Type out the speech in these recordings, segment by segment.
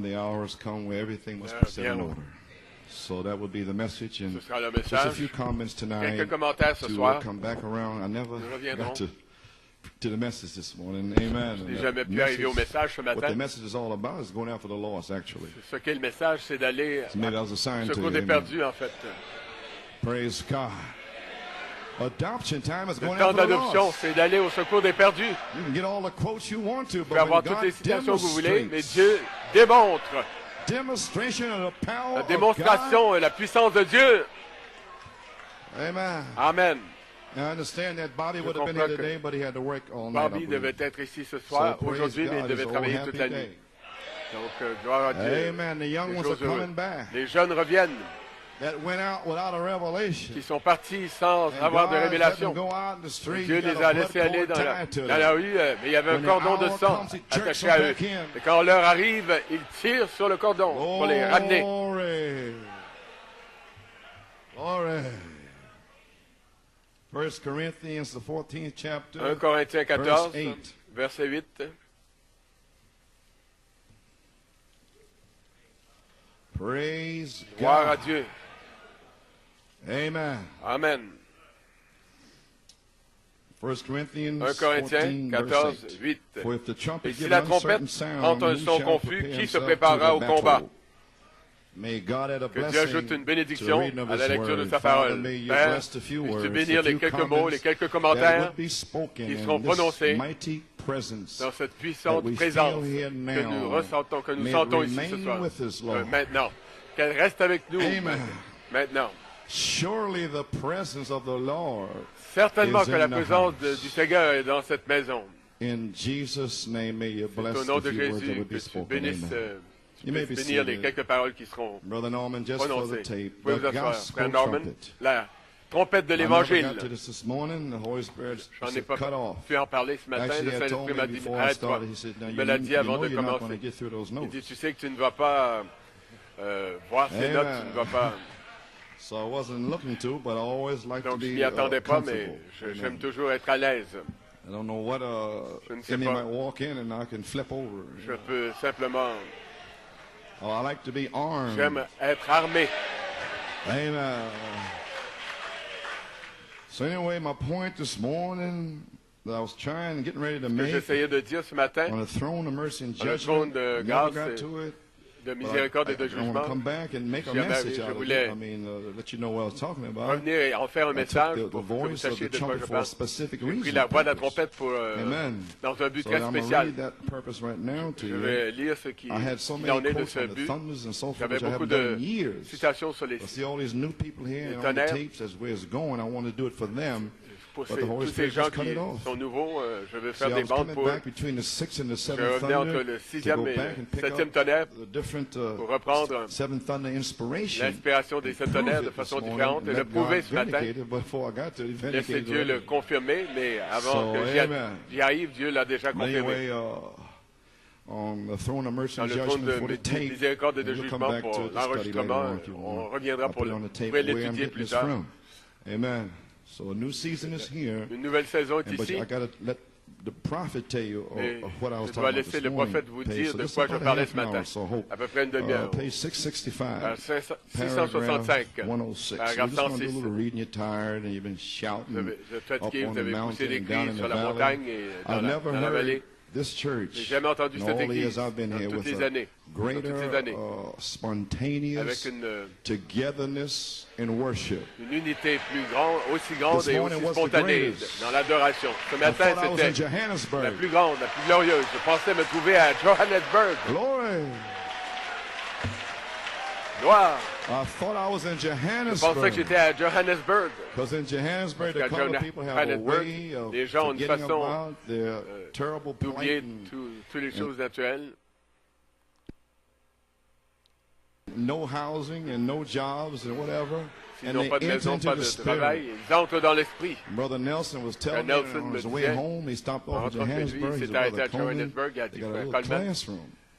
The hour has come where everything must be set in order. So that would be the message, and just a few comments tonight. Quelques commentaires ce soir. Come back around. I never got to the message this morning. Amen. Je n'ai jamais pu arriver au message ce matin. What the message is all about is going after the lost, actually. Ce qu'est le message, c'est d'aller au secours des perdus, en fait. Praise God. Adoption time is going Le temps after the d'adoption, lost. c'est d'aller au secours des perdus. You can get all the quotes you want to, Vous but pouvez avoir when toutes les God citations que vous voulez, mais demonstrates Dieu démontre demonstration of the power la of démonstration et la puissance de Dieu. God. Amen. Amen. I understand that Bobby would have been here today, but he had to work all night. Bobby devait être ici ce soir, aujourd'hui, mais il devait travailler toute la nuit. Donc, gloire à Dieu. Amen. The young ones are coming back. Les jeunes reviennent, That went out without a revelation. qui sont partis sans And avoir de God let révélation. them go out in the street. Dieu Got les a a blood laissés aller cord dans tied to la them. rue, mais il y avait un When the cordon de hour sang comes, he jerks attaché them à eux. back in. Et quand l'heure arrive, ils tirent sur le cordon pour les ramener. Glory. Glory. 1 Corinthians, the 14th chapter. 1 Corinthiens 14, verse 8. verset 8. Praise Gloire à God. Dieu. Amen. Amen. 1 Corinthians 1 Corinthiens 14, 14, verse 8. 8. For if the trumpet Et si give la an uncertain trompette sound, prend un who son shall confus, prepare qui se himself préparera to au the combat? battle? May God add a Que Dieu blessing ajoute une to the bénédiction reading of à la His lecture de word. sa Father, parole. may you Père, bless the few puisses-tu words, bénir the les few quelques mots, comments les quelques that commentaires would be spoken qui in seront this prononcés mighty presence dans cette that puissante we présence feel here que now. nous ressentons, que nous May it sentons ici ce remain soir. with us, Lord. Maintenant, qu'elle reste avec nous. Amen. Maintenant. Surely the presence of the Lord Certainement is que la in the présence house. du Seigneur est dans cette maison. In Jesus' name, may you C'est bless au nom the de few words that Jésus would que be tu spoken. bénisses, Amen. tu You may puisses be bénir les seated. quelques paroles qui seront Brother Norman, just for the prononcées. tape, Vous pouvez the vous asseoir. gospel Frère Norman, trumpet. la trompette de I never l'Évangile. got to this morning. The Holy Spirit J'en ai said, pas cut off. pu en parler ce matin. Actually, Le he had told Saint-Esprit me m'a dit, before I arrête-toi. started, he said, now Il you, me l'a dit avant know de you're not going to commencer. get through those Il notes. dit, tu sais que tu ne vas pas voir ces Amen. notes, tu ne vas pas... So I wasn't looking to, but I always like to Donc, je be m'y attendais pas, mais comfortable. j'aime Amen. toujours être à l'aise. I don't know what Je ne sais enemy pas. might walk in and I can flip over. Je peux simplement... Oh, I like to be armed. J'aime être armé. Amen. So anyway, my point this morning that I was trying, getting ready to Ce que make j'essayais de dire ce matin, on the throne of mercy and On the judgment, throne de never grâce got et to it. de But miséricorde et de I want to jugement, come back and make a Jamais message je out of voulais it. I mean, let you know what I was talking about. revenir et en faire un I took message the pour que vous voice of sachiez the de quoi trumpet je for a parle. specific J'ai pris reason. la voix de la purpose. trompette pour, Amen. dans un but So très I'm going to spécial. read that purpose right now to Je you. vais lire ce qui I had so en many est de quotes ce on the but. thunders and so forth, J'avais which I beaucoup haven't done in de years. citations sur les I see all these new people here and on the tonnerres. tapes as where it's going. I want to do it for them. pour But the Holy tous ces Spirit gens just cut qui it off. sont nouveaux. Je vais See, faire I des was bandes coming pour eux. back between the sixth and the Je seventh revenais entre thunder le to sixième go et back and le pick septième up tonnerre the different pour reprendre seventh thunder inspiration. l'inspiration des sept tonnerres de façon différente et le prouver ce matin. Laissez Dieu le confirmer, mais avant que j'y arrive, Dieu l'a déjà confirmé. On the throne of mercy Dans and le trône judgment for de the tape. miséricorde et de And we'll come jugement back pour to the study l'enregistrement, later on if you on want. reviendra I'll pour put it on the tape pourrait where I'm l'étudier getting plus this tard. from. Amen. So a new season is here. Une nouvelle saison est But ici. I got to let the prophet tell you of what I was Je dois talking about laisser this le morning. prophète vous dire So de this is quoi je about a parlais half ce an hour, matin. so hope. À peu près une demi-heure. Page 665. 665. Paragraph 106. We're Paragraphe just going to do a 106. little reading. You're tired and you've been shouting Vous êtes up fatigué, on vous the avez poussé mountain des and down cris in sur the la montagne valley. et I've never dans la vallée. heard this church J'ai jamais entendu in cette all the église years I've been dans here toutes with les a années. Dans toutes ces greater années. Avec spontaneous togetherness in worship. une unité plus grande, aussi grande This et morning aussi was the spontanée greatest. dans l'adoration. Ce I matin, thought I was in c'était la Johannesburg. plus grande, la plus glorieuse. Je pensais me trouver à Johannesburg. Glory. Gloire. I thought I was in Je pensais que Johannesburg. j'étais à Johannesburg. Because in Johannesburg, the Parce qu'à colored people have a Johannesburg, way of les gens ont une forgetting façon, about their terrible d'oublier plight and toutes les choses naturelles. no housing and no jobs and whatever. S'ils And n'ont they pas de enter maison, into pas the de travail, spirit. ils entrent dans l'esprit. Brother Nelson was telling me Nelson on me his way disait, home, he stopped en off at rentrant chez lui, Johannesburg. il He s'est said, arrêté Brother à Coleman, Johannesburg, il a they dit, got a frère little Coleman, classroom.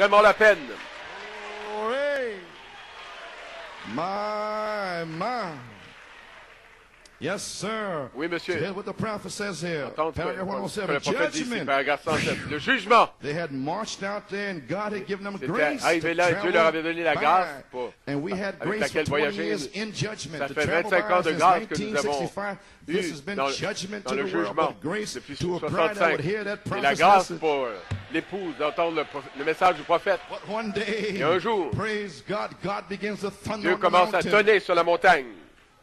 vraiment la peine. My. Yes, sir. Oui, monsieur. So here's what the prophet says here. Paragraph 107. Le prophète dit ici, paragraphe 107. Le jugement. They had marched out there and God had given them grace. Arrivé là, Dieu leur avait donné la grâce pour, and we had avec grace laquelle for 20 voyager. years in judgment. Ça fait 25 ans de grâce que nous avons This has been judgment dans to le the world, jugement but grace depuis to a bride that would hear that et la prophet's grâce message. pour l'épouse d'entendre le message du prophète. But one day, et un jour, praise God, God begins to thunder Dieu on the commence à mountain. tonner sur la montagne.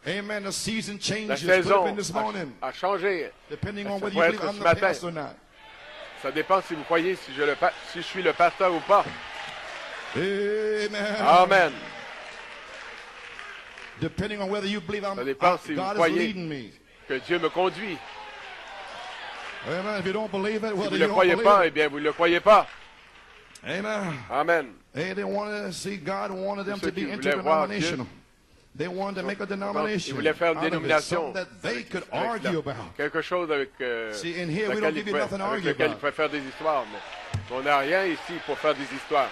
Amen. The season changes. La saison this morning, a changé. depending on Ça whether pourrait you être believe ce I'm the matin. pastor or not. Ça dépend si vous croyez si je suis le pasteur ou pas. Amen. Amen. Depending on whether you believe Ça dépend si vous God is croyez leading me. que Dieu me conduit. Amen. If you don't believe it, Si well, vous ne you le don't croyez believe pas, it. eh bien, vous ne le croyez pas. Amen. Amen. Hey, they wanted to see God wanted them Ceux to be qui voulaient voir Dieu. interdenominational. They wanted to make a Ils denomination. voulaient faire une out of it, dénomination something that they could avec argue about. quelque chose avec, See, in here, we laquelle don't give you nothing to avec argue lequel ils about. pourraient faire des histoires. Mais on n'a rien ici pour faire des histoires.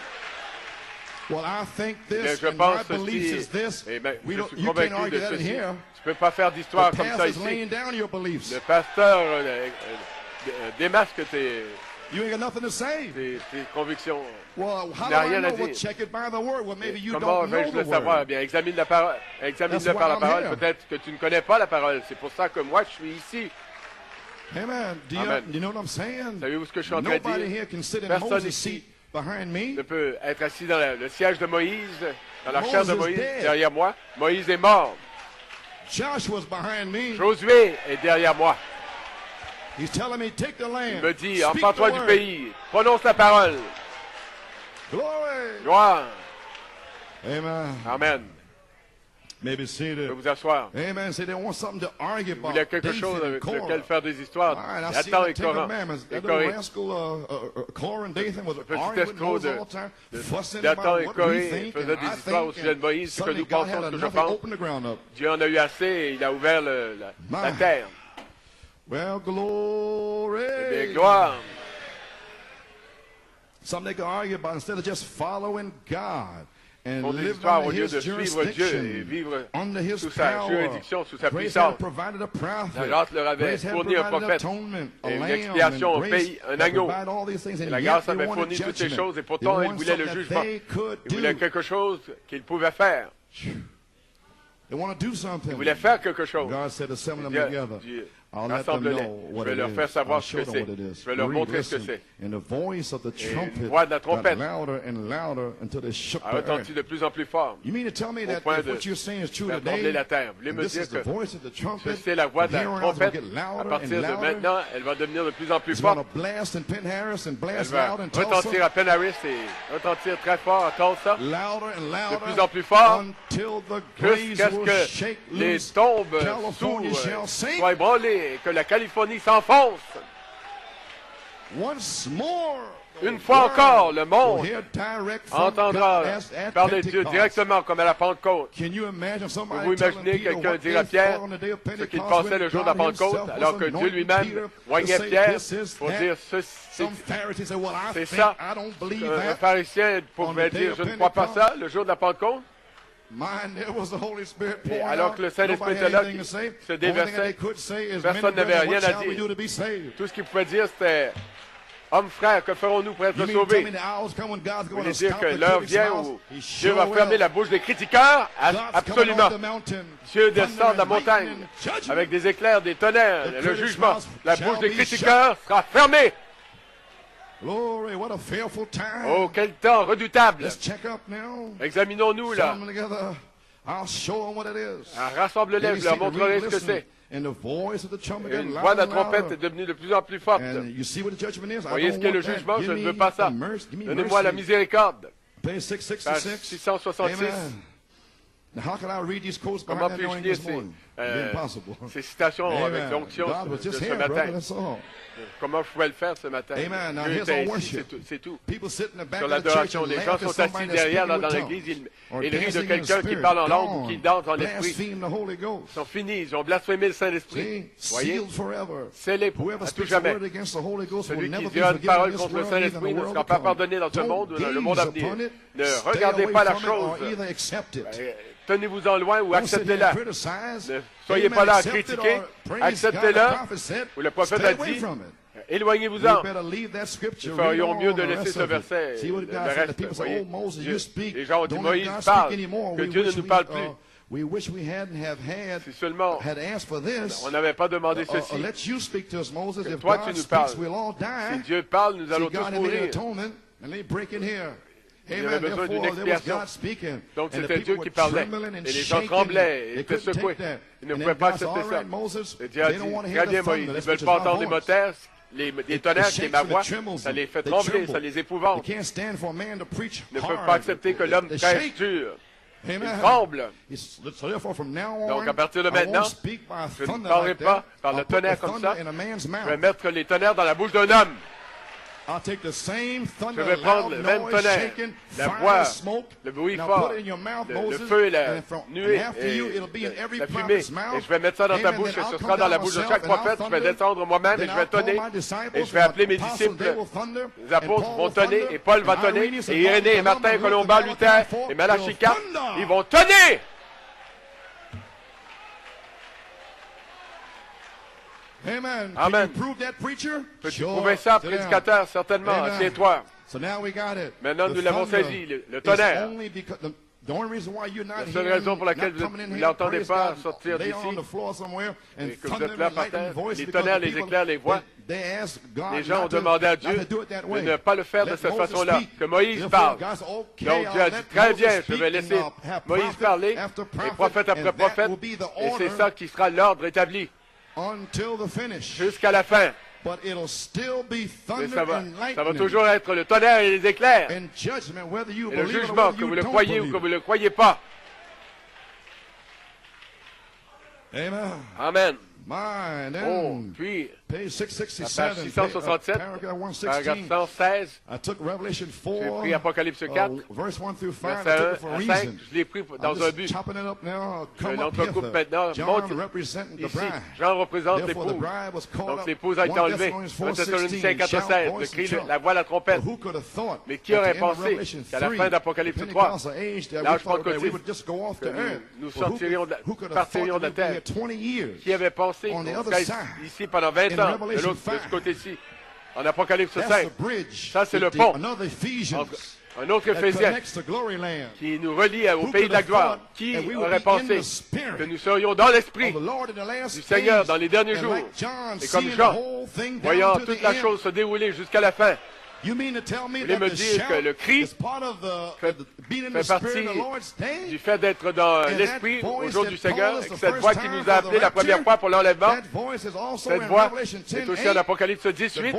Well, I think Mais this, je and my pense beliefs is ceci, this. et ben, We je don't, suis you can't convaincu argue de that in ceci. here. Tu ne peux pas faire d'histoire The comme ça pastor's ici. laying down your beliefs. Le pasteur démasque tes You ain't got nothing to say. convictions. Well, how Il do n'a I rien à know? Well, dire. check it by the word. Well, maybe you Comment don't know vais-je the le savoir? Eh word. bien, examine-le par la I'm parole. here. Peut-être que tu ne connais pas la parole. C'est pour ça que moi, je suis ici. Amen. Do Amen. you know what I'm saying? Savez-vous ce que je suis en train de Nobody dire? here can sit in Personne Moses' ici seat behind me. ne peut être assis dans le siège de Moïse, dans la chair de Moses Moïse, dead. derrière moi. Moïse est mort. Joshua's behind me. Josué est derrière moi. He's telling me, take the land. Il me dit, Speak empare-toi the du word. pays, prononce la parole. Glory. Gloire. Amen. Amen. Maybe Vous seated. pouvez vous asseoir. Amen. Say they want something to argue Vous about. voulez quelque Dathan chose and avec Korah. lequel faire des histoires. All right, I see Dathan the et Ten Korah. Commandments. Et That little Corée. rascal, Korah and Dathan was petit arguing with escroc Moses de- all the time, fussing Dathan about et what Corée we think faisaient and des I histoires au think. sujet de Moïse, ce que Suddenly nous God pensons, had ce que je enough to pense. open the ground up. Dieu en a eu assez et il a ouvert la My. terre. Well, glory. Eh bien, gloire. Something they can argue about instead of just following God and Font des living histoires under au lieu His de suivre Dieu et jurisdiction, vivre under His sous sa power. juridiction, sous sa Grace puissance. had provided a prophet. La grâce leur avait Grace had fourni un provided prophète, atonement, a une lamb, expiation, and un grace pays, un had agneau. provided all these things, and Et la yet grâce they avait wanted fourni toutes ces judgment. choses et They pourtant ils wanted voulaient le something jugement. that they could Ils voulaient do. quelque chose qu'ils pouvaient faire. They want to do something. Ils voulaient faire quelque chose. God said, assemble them Dieu, together. Dieu, I'll let them rassemble-les. know Je what vais it leur faire is. savoir I'll ce show que them c'est. what it is. Je vais leur Read, montrer ce que listen. c'est. And the voice of the trumpet voix de la got trompette louder and louder until they shook a the earth. retenti de plus en plus fort. You mean to tell me Au that point if de what you're saying is true faire trembler today, la terre. Vous voulez and me this dire is the que voice of the trumpet, c'est la voix de la from here on out, it's trompette. gonna get À louder partir and de louder. maintenant, elle va devenir de plus en plus It's going forte. to blast in Penn Harris and Elle blast va loud in retentir Tulsa, à Penn Harris et retentir très fort à Tulsa. louder and louder, plus en plus fort, until the graves Jusqu'à ce will que shake les loose. tombes California sous shall sink. soient ébranlées et que la Californie s'enfonce. Once more, Une fois encore, le monde will hear direct from entendra God as at parler de Dieu Pentecost. directement comme à la Pentecôte. Can you imagine somebody Pouvez-vous telling imaginer Peter quelqu'un what dire à they Pierre thought on the day of ce qu'il Pentecost pensait when le jour de la God Pentecôte, himself alors was que Dieu anointing lui-même Peter voyait to say, Pierre "This is pour that." dire ceci. Some Pharisees say, well, I C'est think ça. I don't believe Un that. pharisien pouvait dire, je ne crois pas ça, le jour de la Pentecôte. Mine, there was the Holy Spirit Et pouring alors out. que le Saint-Esprit Nobody était had là, anything to say. se Only thing that déversait, they could say is, personne "Men and n'avait brethren, rien what à shall we dire. do to be saved?" Tout ce qu'il pouvait dire, c'était hommes, frères, que ferons-nous pour être You mean to tell me sauvés? the hours come when God's Vous going voulez to dire stop que the l'heure critics' vient mouths? où He Dieu va sure fermer will. la bouche des critiqueurs? God's coming Absolument. off the mountain, Dieu descend de la thunder and montagne lightning and judgment. avec des éclairs, des tonnerres, The le critics' jugement. mouths La shall bouche des be critiqueurs sera fermée. Glory, what a fearful time. Oh, quel temps redoutable! Let's check up now. Examinons-nous là. Come together. I'll show them what it is. Rassemble-les, je leur montrerai ce que c'est. And the voice of the trumpet Une got voix de la louder and trompette est louder. devenue de plus en plus forte. And you see what the judgment is? I Voyez ce don't qu'est le want that. jugement, Give je ne me veux pas ça. the mercy. Give me Donnez-moi la mercy. miséricorde. Page Page 666. 666. Amen. Now, how can I read these quotes Comment behind that puis-je anointing lire this morning? Impossible. ces citations avec Amen. l'onction God was de just ce here, brother, matin? that's all. Comment je pouvais le faire ce matin? Amen. Now, Dieu here's était our ici, worship. c'est tout. People sit in the back Sur of the church l'adoration, and les gens laugh at sont somebody assis that's derrière speaking dans with l'église, tongues. Or ils rient de dancing in quelqu'un the qui spirit. parle en langue ou Gone. qui danse en esprit. Blaspheme the Holy Ghost. Ils sont finis, ils ont blasphémé le Saint-Esprit. See, Voyez? sealed forever. Scellés pour Whoever à tout speaks a jamais. word against the Holy Ghost will Celui never qui be dira une forgiven parole in this contre le world, neither in Saint-Esprit the ne world sera to pas come. pardonné dans ce monde ou dans le monde à Don't gaze venir. upon it. Ne Stay regardez away pas la from it, or chose. either accept it. tenez-vous-en loin ou acceptez-la. Ne soyez pas là à critiquer, acceptez-la. Où le prophète a dit, éloignez-vous-en. Nous ferions mieux de laisser ce verset, le reste. Voyez, les gens ont dit, Moïse parle, que Dieu ne nous parle plus. Si seulement on n'avait pas demandé ceci, que toi tu nous parles. Si Dieu parle, nous allons tous mourir. Il y avait besoin d'une expiation. Donc c'était Dieu qui parlait. Et les gens tremblaient et étaient secoués. Ils ne pouvaient pas accepter ça. Et Dieu a dit, très bien Moïse, ils ne veulent pas entendre des moteurs, des tonnerres, qui est ma voix, ça les fait trembler, ça les épouvante. Ils ne peuvent pas accepter que l'homme prêche dur. Il tremble. Donc, à partir de maintenant, je ne parlerai pas par le tonnerre comme ça. Je vais mettre les tonnerres dans la bouche d'un homme. Je vais prendre le même tonnerre, la voix, le bruit fort, le feu et la nuée et la fumée. Et je vais mettre ça dans ta bouche et ce sera dans la bouche de chaque prophète. Je vais descendre moi-même et je vais tonner. Et je vais appeler mes disciples. Les apôtres vont tonner et Paul va tonner. Et Irénée et Martin, Colomba, Luther et Malachie 4, ils vont tonner! Amen. Peux-tu prouver ça, prédicateur? Certainement. Assieds-toi. Maintenant, nous l'avons saisi, le tonnerre. La seule raison pour laquelle vous ne l'entendez pas sortir d'ici, et que vous êtes là par terre, les tonnerres, les éclairs, les voix, les gens ont demandé à Dieu de ne pas le faire de cette façon-là, que Moïse parle. Donc Dieu a dit, très bien, je vais laisser Moïse parler, et prophète après prophète, et c'est ça qui sera l'ordre établi. Jusqu'à la fin. Mais ça va toujours être le tonnerre et les éclairs. Et le jugement, que vous le croyez ou que vous ne le croyez pas. Amen. Oh, puis, page 667, paragraphe 116, j'ai pris Apocalypse 4, verset 1 à 5, je l'ai pris dans un but. Je l'entrecoupe maintenant, monte ici, Jean représente l'épouse, donc l'épouse a été enlevée. 1 Thessaloniciens 4:16, le cri, la voix, la trompette. Mais qui aurait pensé qu'à la fin d'Apocalypse 3, l'âge pentecôtiste, nous partirions de la terre? Qui avait pensé qu'on serait ici pendant 20 ans, de ce côté-ci, en Apocalypse 5. Ça, c'est le pont. Un autre Ephésien qui nous relie au pays de la gloire. Qui aurait pensé que nous serions dans l'esprit du Seigneur dans les derniers jours? Et comme Jean, voyant toute la chose se dérouler jusqu'à la fin, vous voulez me dire que le cri fait partie du fait d'être dans l'esprit au jour du Seigneur, et que cette voix qui nous a appelés la première fois pour l'enlèvement, cette voix est aussi en Apocalypse 18,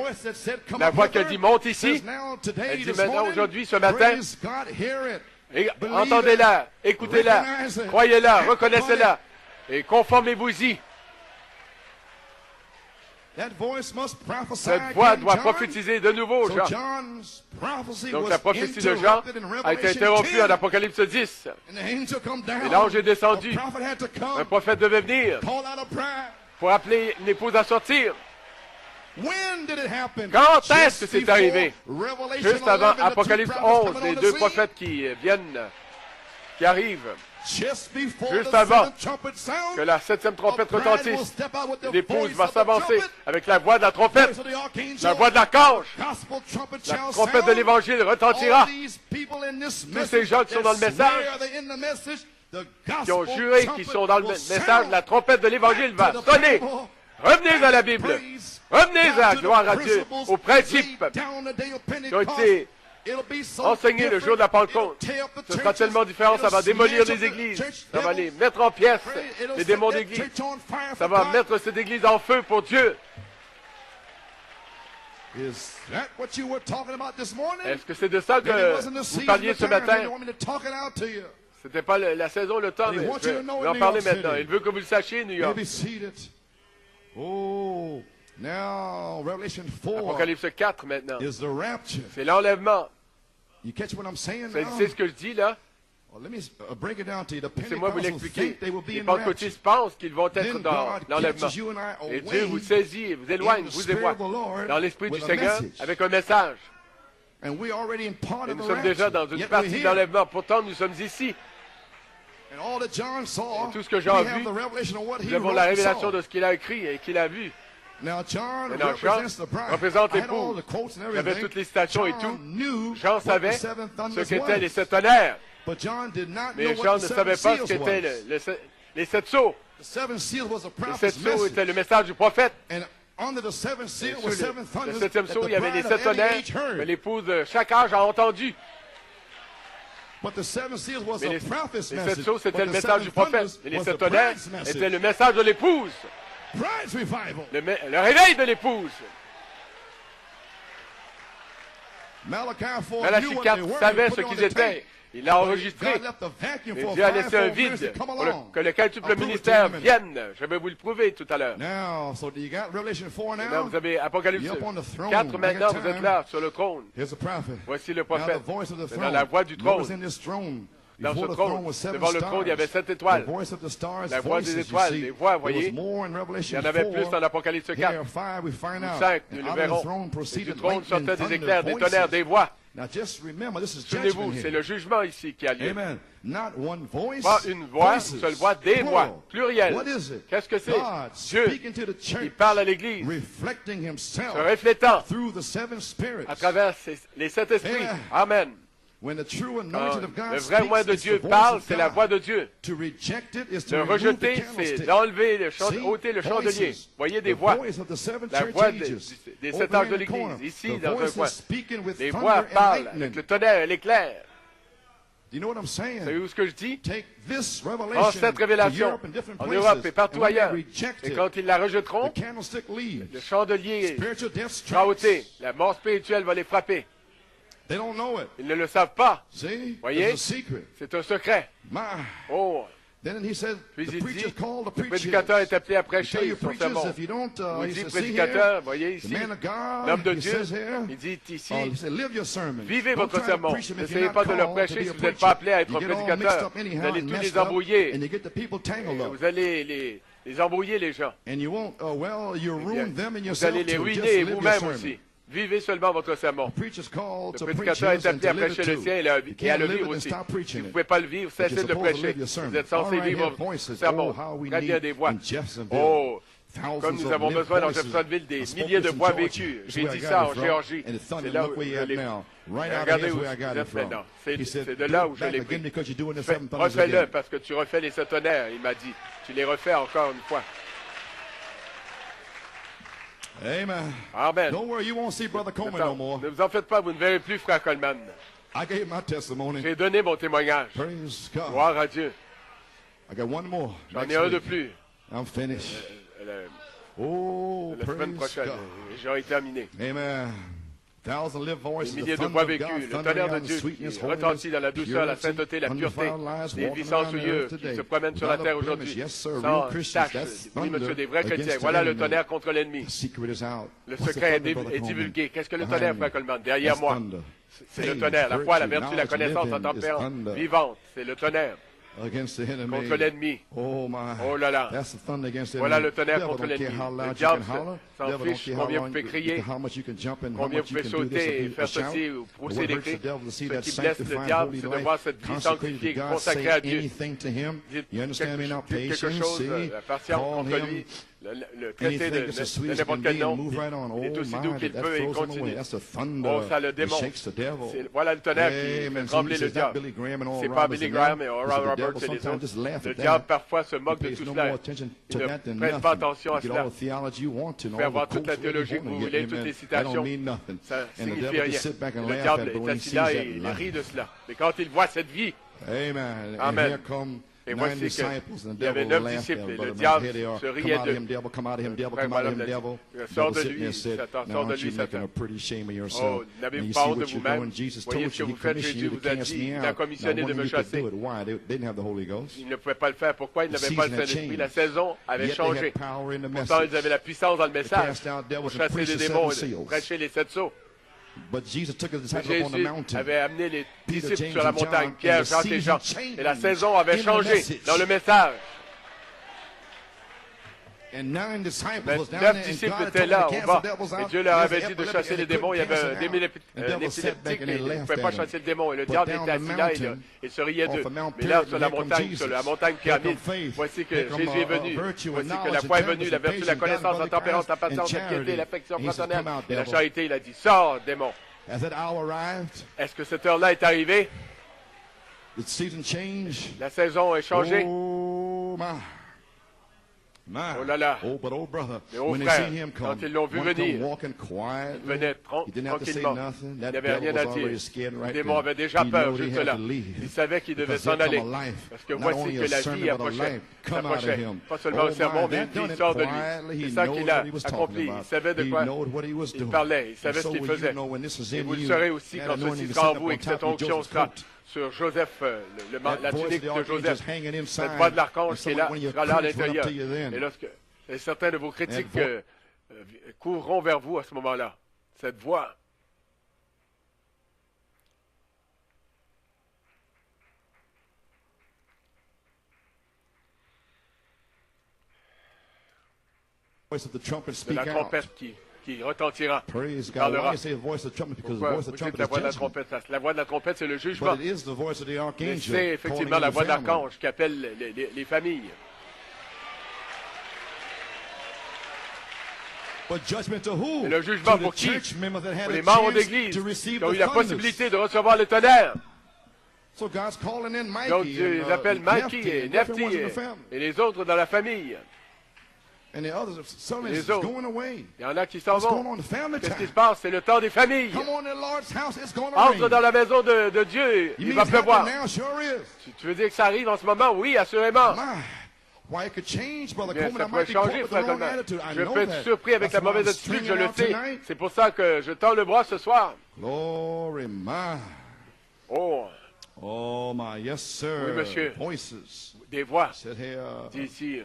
la voix qui a dit « Monte ici », elle dit maintenant, aujourd'hui, ce matin, entendez-la, écoutez-la, croyez-la, reconnaissez-la, et conformez-vous-y. Cette voix doit prophétiser de nouveau, Jean. Donc la prophétie de Jean a été interrompue en Apocalypse 10. Et l'ange est descendu. Un prophète devait venir pour appeler une épouse à sortir. Quand est-ce que c'est arrivé? Juste avant Apocalypse 11, les deux prophètes qui arrivent. Juste avant que la septième trompette retentisse, l'épouse va s'avancer avec la voix de la trompette, la voix de l'archange. La trompette de l'Évangile retentira. Tous ces gens qui sont dans le message, qui ont juré, qui sont dans le message, la trompette de l'Évangile va sonner. Revenez à la Bible. Revenez à gloire à Dieu, aux principes qui ont été enseigner le jour de la Pentecôte. Ce sera tellement différent, ça va démolir les églises, ça va les mettre en pièces, les démons d'église, ça va mettre cette église en feu pour Dieu. Est-ce que c'est de ça que vous parliez ce matin? C'était pas la saison, le temps, mais je vais en parler maintenant. Il veut que vous le sachiez, New York. Apocalypse 4 maintenant. C'est l'enlèvement. C'est ce que je dis là. C'est moi vous l'expliquer. Les pentecôtistes pensent qu'ils vont être dans l'enlèvement. Et Dieu vous saisit et vous éloigne, vous et moi, dans l'esprit du Seigneur avec un message. Et nous sommes déjà dans une partie de l'enlèvement. Pourtant, nous sommes ici. Et tout ce que Jean a vu, nous avons la révélation de ce qu'il a écrit et qu'il a vu. Now John représente l'époux. Il avait toutes les citations et tout. Jean savait ce qu'étaient les 7 tonnerres. Mais Jean ne savait pas ce qu'étaient les 7 sceaux. Les 7 sceaux étaient le message du prophète. Le 7e sceau, il y avait les 7 tonnerres que l'épouse de chaque âge a entendu. Mais les 7 sceaux, c'était le message du prophète. Et les 7 tonnerres étaient le message de l'épouse. Le réveil de l'épouse. Malachie 4 savait ce qu'ils étaient. Il l'a enregistré. Et Dieu a laissé un vide pour que le quintuple ministère vienne. Je vais vous le prouver tout à l'heure. Maintenant, vous avez Apocalypse 4. Maintenant, vous êtes là, sur le trône. Voici le prophète. Dans la voix du trône. Dans ce trône, devant le trône, il y avait 7 étoiles. La voix des étoiles, les voix, vous voyez. Il y en avait plus dans l'Apocalypse 4. Ou 5, nous le verrons. Et du trône sortaient des éclairs, des tonnerres, des voix. Souvenez-vous, c'est le jugement ici qui a lieu. Pas une voix, une seule voix, des voix, plurielles. Qu'est-ce que c'est? Dieu qui parle à l'Église, se reflétant à travers les 7 esprits. Amen. Le vrai voix de Dieu parle, c'est la voix de Dieu. De rejeter, c'est d'enlever, ôter le chandelier. Voyez des voix. La voix des 7 anges de l'Église, ici, dans un coin. Les voix parlent avec le tonnerre et l'éclair. Savez-vous ce que je dis? Prends cette révélation en Europe et partout ailleurs. Et quand ils la rejetteront, le chandelier sera ôté. La mort spirituelle va les frapper. Ils ne le savent pas. Voyez? C'est un secret. Oh. Puis il dit, le prédicateur est appelé à prêcher son sermon. Il dit prédicateur, voyez ici, l'homme de Dieu, il dit ici, vivez votre sermon. N'essayez pas de leur prêcher si vous n'êtes pas appelé à être un prédicateur. Vous allez tous les embrouiller. Vous allez les embrouiller, les gens. Vous allez les ruiner vous-même aussi. Vivez seulement votre sermon. Le prédicateur est appelé à prêcher le sien et à le vivre aussi. Si vous ne pouvez pas le vivre, cessez de le prêcher. Vous êtes censé vivre votre sermon. Très bien des voix. Oh, comme nous avons besoin dans Jeffersonville des milliers de voix vécues. J'ai dit ça en Géorgie. C'est là où je l'ai pris. Regardez où vous êtes maintenant. C'est de là où je l'ai pris. Refais-le parce que tu refais les 7 tonnerres, il m'a dit. Tu les refais encore une fois. Amen. Amen. Don't worry, you won't see Brother Coleman no more. Ne vous en faites pas, vous ne verrez plus Frère Coleman. I gave my testimony. J'ai donné mon témoignage. Praise God. Gloire à Dieu. I got one more. J'en ai un de plus. I'm finished. La semaine prochaine, j'ai terminé. Amen. Des milliers de voix vécues, le tonnerre de Dieu qui retentit dans la douceur, la sainteté, la pureté, des vies sans souillure qui se promènent sur la terre aujourd'hui, sans tâche. Oui, monsieur, des vrais chrétiens. Voilà le tonnerre contre l'ennemi. Le secret est divulgué. Qu'est-ce que le tonnerre, Frère Coleman? Derrière moi, c'est le tonnerre. La foi, la vertu, la connaissance, la tempérance vivante. C'est le tonnerre. Contre l'ennemi. Oh là là. Voilà le tonnerre contre l'ennemi. Le diable s'en fiche combien vous pouvez crier, combien vous pouvez sauter et faire ceci ou pousser des cris. Ce qui blesse le diable, c'est de voir cette vie sanctifiée, consacrée à Dieu. Dites quelque chose, la patience contre lui. Le traité de n'importe quel nom, il est aussi doux qu'il peut et il continue. Oh, ça le démontre. Voilà le tonnerre qui fait trembler le diable. C'est pas Billy Graham et Oral Roberts et les autres. Le diable parfois se moque de tout cela. Il ne prête pas attention à cela. Vous pouvez avoir toute la théologie que vous voulez, toutes les citations. Ça ne signifie rien. Le diable est assis là et il rit de cela. Mais quand il voit cette vie, Amen. Et voici qu'il y avait 9 disciples et le diable se riait d'eux. Sors de lui, Satan, sors de lui, Satan. Oh, n'avez-vous pas honte de vous-même? Voyez ce que vous faites, Jésus vous a dit, il a commissionné de me chasser. Il ne pouvait pas le faire. Pourquoi? Il n'avait pas le Saint-Esprit. La saison avait changé. Pourtant, ils avaient la puissance dans le message pour chasser les démons et prêcher les 7 sceaux. Jésus avait amené les disciples sur la montagne, Pierre, Jacques et Jean, et la saison avait changé dans le message. 9 disciples étaient là, au bas. Et Dieu leur avait dit de chasser les démons. Il y avait un démon épileptique, mais ils ne pouvaient pas chasser le démon. Et le diable était assis là, il se riait d'eux. Mais là, sur la montagne pyramide, voici que Jésus est venu. Voici que la foi est venue, la vertu, la connaissance, la tempérance, la patience, la piété, l'affection fraternelle et la charité. Il a dit, sors, démon. Est-ce que cette heure-là est arrivée? La saison est changée. Oh là là, mais oh frère, quand ils l'ont vu venir, il venait tranquillement, il n'avait rien à dire. Le démon avait déjà peur juste là. Il savait qu'il devait s'en aller, parce que voici que la vie s'approchait. Pas seulement un sermon, mais une vie sort de lui. C'est ça qu'il a accompli. Il savait de quoi il parlait, il savait ce qu'il faisait. Et vous le saurez aussi quand ceci sera en vous et que cette onction sera sur Joseph, la tunique de Joseph, cette voix de l'archange qui est là, sera là à l'intérieur. Et lorsque certains de vos critiques courront vers vous à ce moment-là, cette voix. De la trompette qui retentira, qui parlera. Pourquoi vous dites la voix de la trompette? La voix de la trompette, c'est le jugement. Mais c'est effectivement la voix de l'archange qui appelle les familles. Et le jugement pour qui? Pour les membres d'église qui ont eu la possibilité de recevoir le tonnerre. Donc Dieu les appelle Mikey et Nephti et les autres dans la famille. Les autres, il y en a qui s'en vont. Qu'est-ce qui se passe? C'est le temps des familles. Entre dans la maison de Dieu, il va pleuvoir. Tu veux dire que ça arrive en ce moment? Oui, assurément. Bien, ça pourrait changer, frère Coleman. Je peux être surpris avec la mauvaise attitude, je le sais. C'est pour ça que je tends le bras ce soir. Oh. Oh, my, yes, sir. Oui, monsieur. Des voix. D'ici.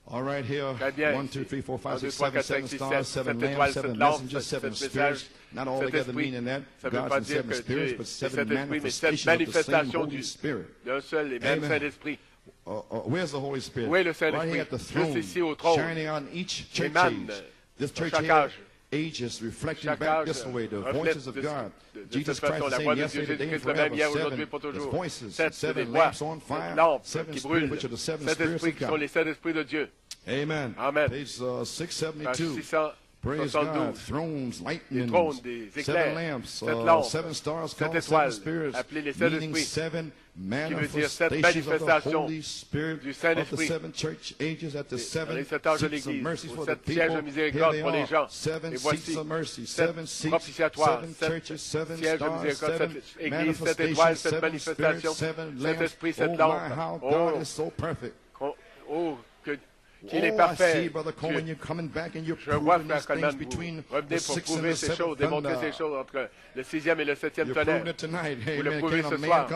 All right, here. 1, 2, 3, 4, 5, 6, 7, 7 étoiles, 7 lampes, 7 messages, 7 esprits. Ça ne veut pas dire que Dieu est 7 esprits, mais 7 manifestations d'un seul et même Saint-Esprit. Où est le Saint-Esprit? Juste ici au trône. Émane sur chaque âge. Chaque âge reflète de cette façon la voix de Dieu Jésus-Christ le même hier, aujourd'hui, pour toujours. 7, c'est des voix, 7 lampes qui brûlent, 7 esprits qui sont les 7 esprits de Dieu. Amen. Amen. Page 672. Page 672. Des trônes, des éclairs, 7 lampes, 7 étoiles, appelées les 7 esprits, qui veut dire 7 manifestations du Saint-Esprit dans les 7 âges de l'Église, ou 7 sièges de miséricorde pour les gens. Et voici 7 propitiatoires, 7 sièges de miséricorde, 7 églises, 7 étoiles, 7 manifestations, 7 esprits, 7 lampes. Oh, qu'il est parfait. Je vois, frère Coleman, vous revenez pour prouver ces choses, démontrer ces choses entre le 6e et le 7e tonnerre. Vous le prouvez ce soir.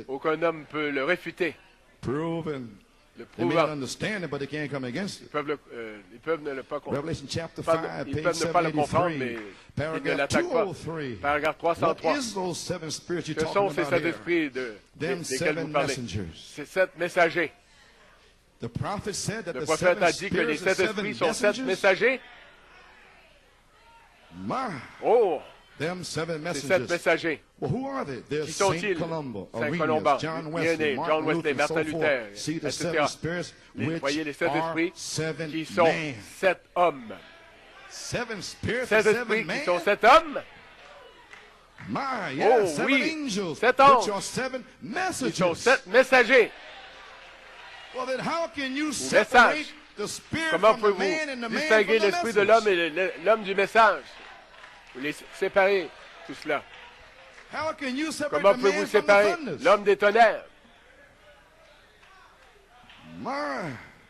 Aucun homme ne peut le réfuter. Le prouvant. Ils peuvent ne pas comprendre. Ils peuvent ne pas le comprendre, mais ils ne l'attaquent pas. Paragraphe 303. Ce sont ces 7 esprits desquels vous parlez. Ces 7 messagers. Le prophète a dit que les 7 esprits sont 7 messagers. Oh! Ces 7 messagers. Qui sont-ils? Saint Colomban, Irénée, John Wesley, Martin Luther, etc. Vous voyez les 7 esprits qui sont 7 hommes. 7 esprits qui sont 7 hommes? Oh oui! 7 anges qui sont 7 messagers. Message. Comment pouvez-vous distinguer l'esprit de l'homme et l'homme du message? Vous les séparez, tout cela. Comment pouvez-vous séparer l'homme des tonnerres?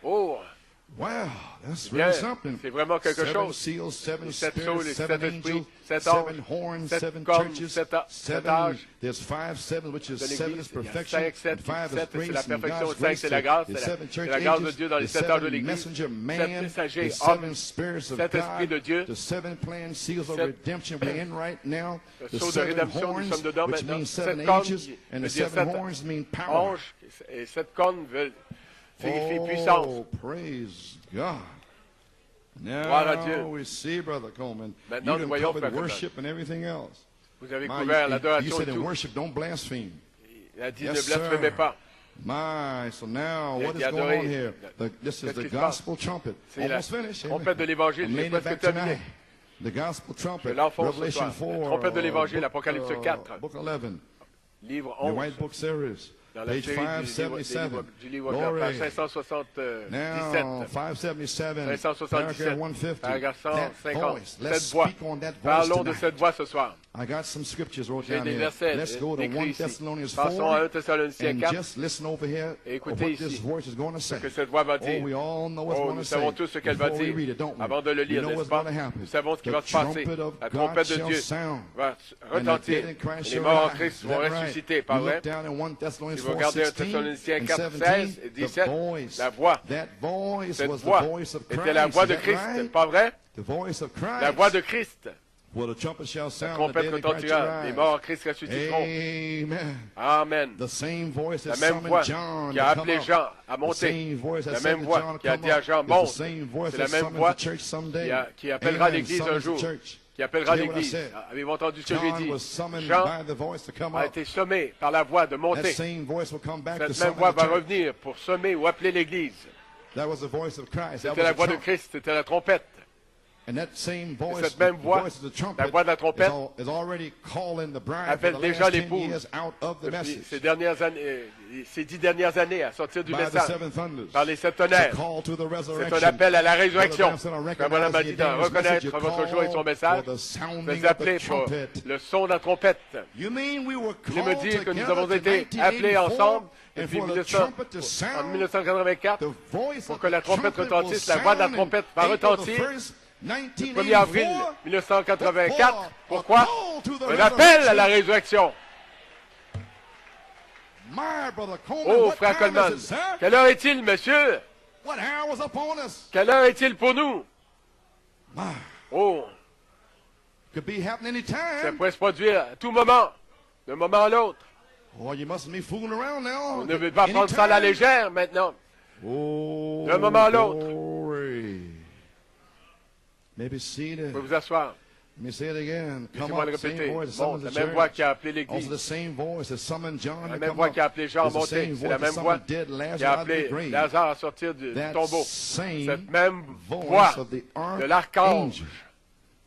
Oh! Bien, c'est vraiment quelque chose. Les 7 sceaux, les 7 esprits, 7 anges, 7 cornes, 7 âges de l'Église. Il y a 5, 7, 7, c'est la perfection, 5, c'est la grâce, c'est la grâce de Dieu dans les 7 âges de l'Église. 7 messagers, hommes, 7 esprits de Dieu, 7 sceaux de rédemption, nous sommes dedans maintenant. 7 cornes, veut dire 7 anges, et 7 cornes veulent signifier puissance. Praise God. Gloire à Dieu. Now we see, Brother Coleman, Maintenant, you nous can voyons, cover Frère Coleman. worship and everything else. Vous avez My, couvert you l'adoration said et in tout. worship, don't blaspheme. Il a dit Yes, ne blasphémez sir. pas. My, so now Il a what dit is going adorer. on here? This is Qu'est-ce the qui se passe? gospel trumpet. C'est la Almost finished. trompette de l'Évangile, I'm c'est laying it presque back terminé. tonight. The gospel Je trumpet, l'enfonce ce Revelation soir. 4, La trompette de l'Évangile, book, Apocalypse 4. book 11, Livre the 11. White Book Series, Dans la page série du 577. livre Glory. page 577. Now, 577, 577, paragraph 150. paragraphe That 150. voice, let's Cette voix. speak on that voice Parlons de tonight. cette voix ce soir. I got some scriptures wrote J'ai down des here. versets Let's go to 1 décrits ici. Thessalonians Passons à 1 4 Thessaloniciens and 4. just listen over here Et of écoutez what this ici voice is going to say. ce que cette voix va Oh, dire. we all know what's Oh, going nous to say. savons tous ce qu'elle va Before we dire read it, don't we? avant de le lire, We know n'est-ce what's pas? going to happen. Nous savons ce qui The va se passer. trumpet of La God trompette de shall Dieu sound, va and the retentir. dead in Christ Les shall morts en rise. Christ Is vont that right? ressusciter, pas You vrai? look down in 1 Thessalonians Si vous 4, regardez 1 16 Thessaloniciens and 4, 17, 16 et the 17, voice, la voix, that voice cette was the voix voice of Christ. était la voix Is de that Christ, right? pas vrai? The voice of Christ. La voix de Christ. Well, the trumpet shall La sound, the trompette dead in Christ shall retentira. Les rise. morts en Christ ressusciteront. Amen. Amen. The same voice La that même summoned voix John qui a to appelé come Jean up. à The monter. same voice that La said même to voix John to qui a come dit à up Jean, is the monte. same voice C'est la that même summons voix the church someday. qui appellera Amen. l'Église un Summons the jour. church. Qui appellera Hear what I l'Église. said. Avez-vous entendu ce que j'ai John dit? was summoned Jean by the voice to come a up. été sommé par la voix de That monter. same voice will come back to Cette même summon voix the va church. revenir pour sommer ou appeler l'Église. That was the voice of Christ. That C'était la was voix the de trumpet. Christ, c'était la trompette. And that same voice, cette même the voix, voice of the trumpet, la voix de la trompette, is already calling the bride for appelle the déjà last 10 l'épouse years out of the depuis message. ces 10 dernières années à sortir du By the message seven thunders. par les 7 It's a tonnerres. call to the C'est resurrection. un appel à la résurrection. Brother Branham said, Frère Branham a dit "I dans recognize your reconnaître message, votre you joie et son call message, for the sounding vous of the appelez pour trumpet." le son de la trompette. You mean we were Il me called dit que nous together avons to été appelés ensemble 1984 and depuis for the trumpet to en sound, 1984 the voice pour of que la the trompette trumpet retentisse. will La voix de la sound trompette in va April the retentir 1st, le 1er avril 1984. 1984. Pourquoi? A call to the Un appel à la resurrection. résurrection. My brother Coleman, Oh, what frère time Coleman, is it, sir? quelle heure est-il, monsieur? What hour was upon us? Quelle heure est-il pour nous? My, Oh, could be happening ça anytime. pourrait se produire à tout moment, d'un moment à l'autre. Oh, you mustn't be fooling around now. On ne veut pas prendre ça à la Anytime. légère maintenant. Oh, D'un moment à l'autre. glory. Maybe Vous seated. pouvez vous asseoir. Let me say it again. Come Laissez-moi le up, same répéter. voice that Bon, summons la the même voix church. qui a appelé Also l'Église. the same voice that summoned John La to même come voix up. qui a appelé Jean à It's the monter. same C'est voice la that même voix summoned dead Lazarus qui a out of the appelé grave. Lazare à sortir du That tombeau. same Cette même voice voix of the de l'archange,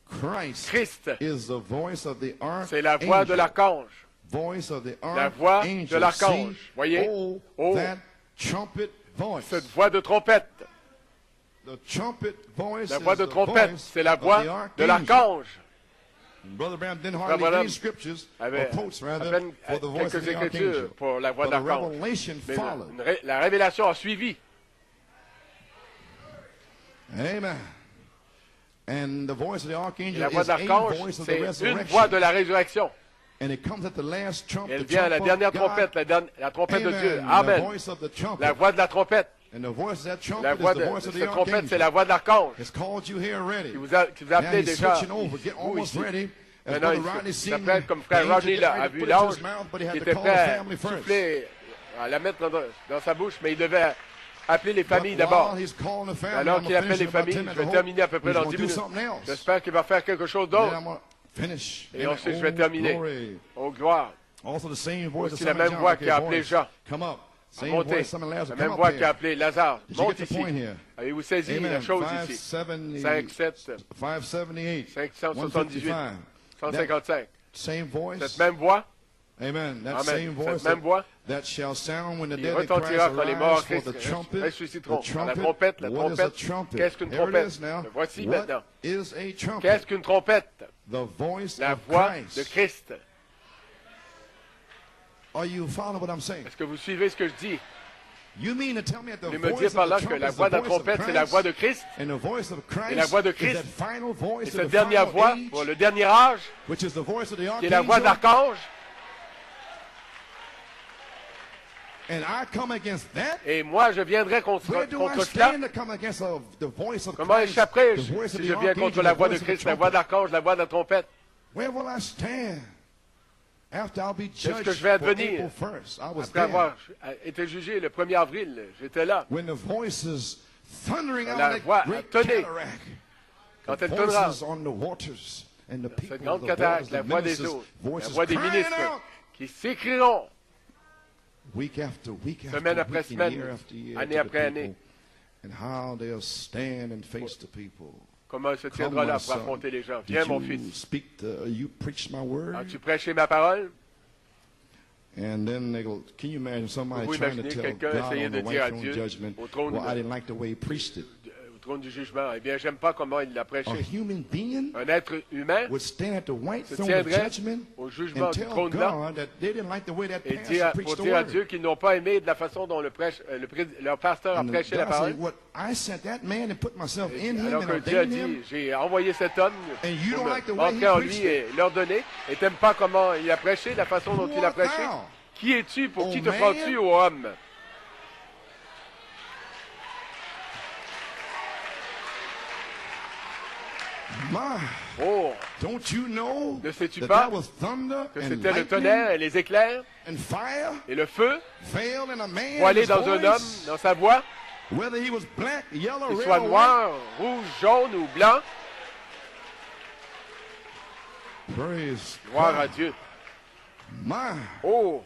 Christ Christ, is the voice of the c'est la voix de archangel. l'archange. Voice of the La voix archangel. de l'archange. See? Voyez? Oh, Oh. that trumpet voice. Cette voix de trompette. The trumpet voice La voix is de the trompette, voice c'est la of voix the de archangel. l'archange. Brother Branham didn't Frère hardly Branham any scriptures or Avait quotes à rather peine for the voice of quelques the écritures archangel. pour la voix But de the l'archange. revelation Mais followed. la révélation a suivi. Amen. And the voice of the Et archangel la voix is de a l'archange, voice of the c'est une resurrection. voix de la résurrection. And it comes at the last trump, Elle the vient à la trump dernière of God. trompette, la trompette de Dieu. Amen. Amen. The voice of the trumpet. La voix de la trompette. And the voice of that trumpet La voix is de the voice of the cette trompette, c'est archangel. la voix de l'archange It's called you here already. qui vous a Now appelé he's déjà. switching over, get Vous almost ici. ready. As Maintenant, Brother Rodney il seen s'appelle comme the frère angel Rodney get là, ready a to vu put it to l'ange his mouth, but he qui had to était call prêt the à family first. souffler, à la mettre dans sa bouche, mais il devait appeler les But familles while d'abord. he's calling the family, Alors I'm qu'il gonna appelle finish les in about familles, 10 je minutes. vais I hope terminer à peu près he's dans gonna 10 do minutes. something else. J'espère qu'il va faire quelque chose Then d'autre. I'm gonna finish. Et Amen. ensuite, je vais Oh, terminer. glory. Oh, gloire. Also the same voice Aussi that la summoned même John. voix Okay, qui a appelé voice. Jean. Come up. Same Montez. voice summoned La Lazarus. même Come voix up qui a here. appelé Lazare. Did you Monte get the ici. point here? Avez-vous saisi Amen. la chose ici? 578, 578, 155. 155. Same voice. Cette même voix Amen. That Amen. same voice Cette même voix that shall sound when the qui dead in Christ retentira quand les morts en arise for Christ the trumpet. ressusciteront. The Par la trumpet. trompette, la What is a trompette. trumpet? Qu'est-ce qu'une Here it trompette? is now. Le voici What maintenant. is a trumpet? Qu'est-ce qu'une trompette? The voice La of voix Christ. de Christ. Are you following what I'm saying? Est-ce que vous suivez ce que je dis? You mean to tell me that the Vous me voice dire of par the là que trumpet la is the voix de la voice of trompette, c'est la voix de Christ? Christ. And the voice of Christ Et la voix de is Christ. that final voice Et of cette the dernière final voix, age, pour le dernier âge, which is the voice of the qui est la voix de archangel. l'archange. And I come against that. Et moi, je viendrai contre Where do I cela. stand to come against the voice of Comment Christ, échapperai-je the voice of si the je viens contre archangel, la the voix de voice of the Christ, la voix de trumpet? l'archange, la voix de la trompette? Where will I stand after I'll be judged que je vais for advenir? April 1st? I was Après there. avoir été jugé le 1er avril, j'étais là. When the voices la voix a tonné quand elle tonnera. Cette grande cataracte, la voix des eaux, la voix des ministres qui s'écrieront semaine après semaine, année après année. Comment elle se tiendra là pour affronter les gens? Viens, mon fils. As-tu prêché ma parole? And then they go, can you imagine somebody trying to tell God on the white throne judgment, well, I didn't like the way he preached it. Au trône du jugement. Eh bien, j'aime pas comment il l'a prêché. A human being un être humain would stand at the white se throne of tiendrait judgment au jugement and du tell trône blanc God that they didn't like the way that et pastor pour preached the dire à word. Dieu qu'ils n'ont pas aimé de la façon dont leur pasteur a And prêché la God parole. said, what, I sent that man and put myself in him Alors and que Dieu a ordained him. dit, j'ai envoyé cet homme And you pour don't like the way he entrer en lui preached et l'ordonner, et t'aimes pas comment il a prêché, la façon dont il a prêché. Wow. Qui es-tu? Pour Oh, qui te man. prends-tu, ô homme? My, Oh, don't you know ne sais-tu that pas that was thunder que and c'était le lightning tonnerre et les éclairs and fire et le feu veiled in a man voilé his dans un voice, homme, dans sa voix, whether he was black, yellow, qu'il red, soit or white? noir, rouge, jaune ou blanc? Praise Gloire God. à Dieu. My, Oh,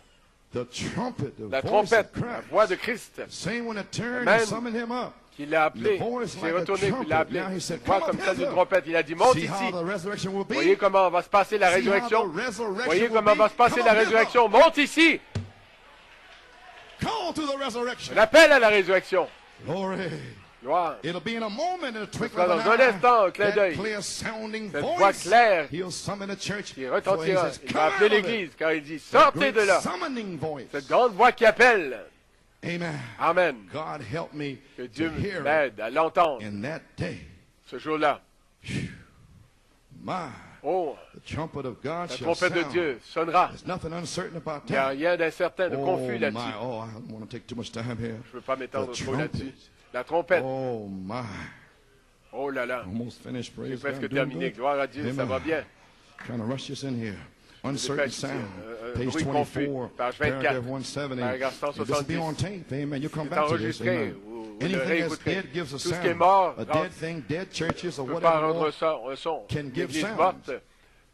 the trumpet, the la voice trompette, of la Christ. voix de Christ, Same when it turned Amen. and summoned him up. qui l'a appelé, The voice il s'est like a retourné, puis il l'a appelé. trumpet. Now he said, Une voix "Come comme up celle d'une hither." trompette, il a dit, monte See ici. how the resurrection will be? Voyez comment va se passer la See how the résurrection. resurrection Voyez will comment be? va se passer Come la up hither. résurrection. Monte ici. Call to the resurrection. L'appel à la résurrection. Glory. Gloire. It'll be in a moment, in a Ce twinkle sera of dans an un eye. instant, un clin That d'œil. clear sounding Cette voice. voix claire He'll summon the church. qui For he retentira. says, Il "Come va appeler out of it." l'Église car il dit, That sortez great de là. summoning voice. Cette grande voix qui appelle. Amen. Amen. God help me Que to Dieu hear it m'aide à l'entendre in that day. ce jour-là. My, Oh, the trumpet of God la shall trompette de sound. Dieu sonnera. There's nothing uncertain about Il n'y a that. rien d'incertain, de Oh confus my, là-dessus. oh, I don't want to take too much time here. Je ne veux pas m'étendre The trop là-dessus. trumpet. La trompette. Oh my, Oh là là. almost finished. J'ai Praise presque God. Doing terminé. good. Gloire à Dieu, ça Amen. va bien. Trying to rush this in here. Uncertain dépêche ici, sound. bruit Page confus, 24, page 24, paragraph 170. paragraphe This will 170. be on tape. Amen. You'll come C'est back to this. enregistré. Amen. Vous le Anything that's réécouterez. dead gives a Tout ce qui est sound. mort A rend- dead thing, dead churches or ne peut pas whatever. rendre un son. can give L'église sounds. morte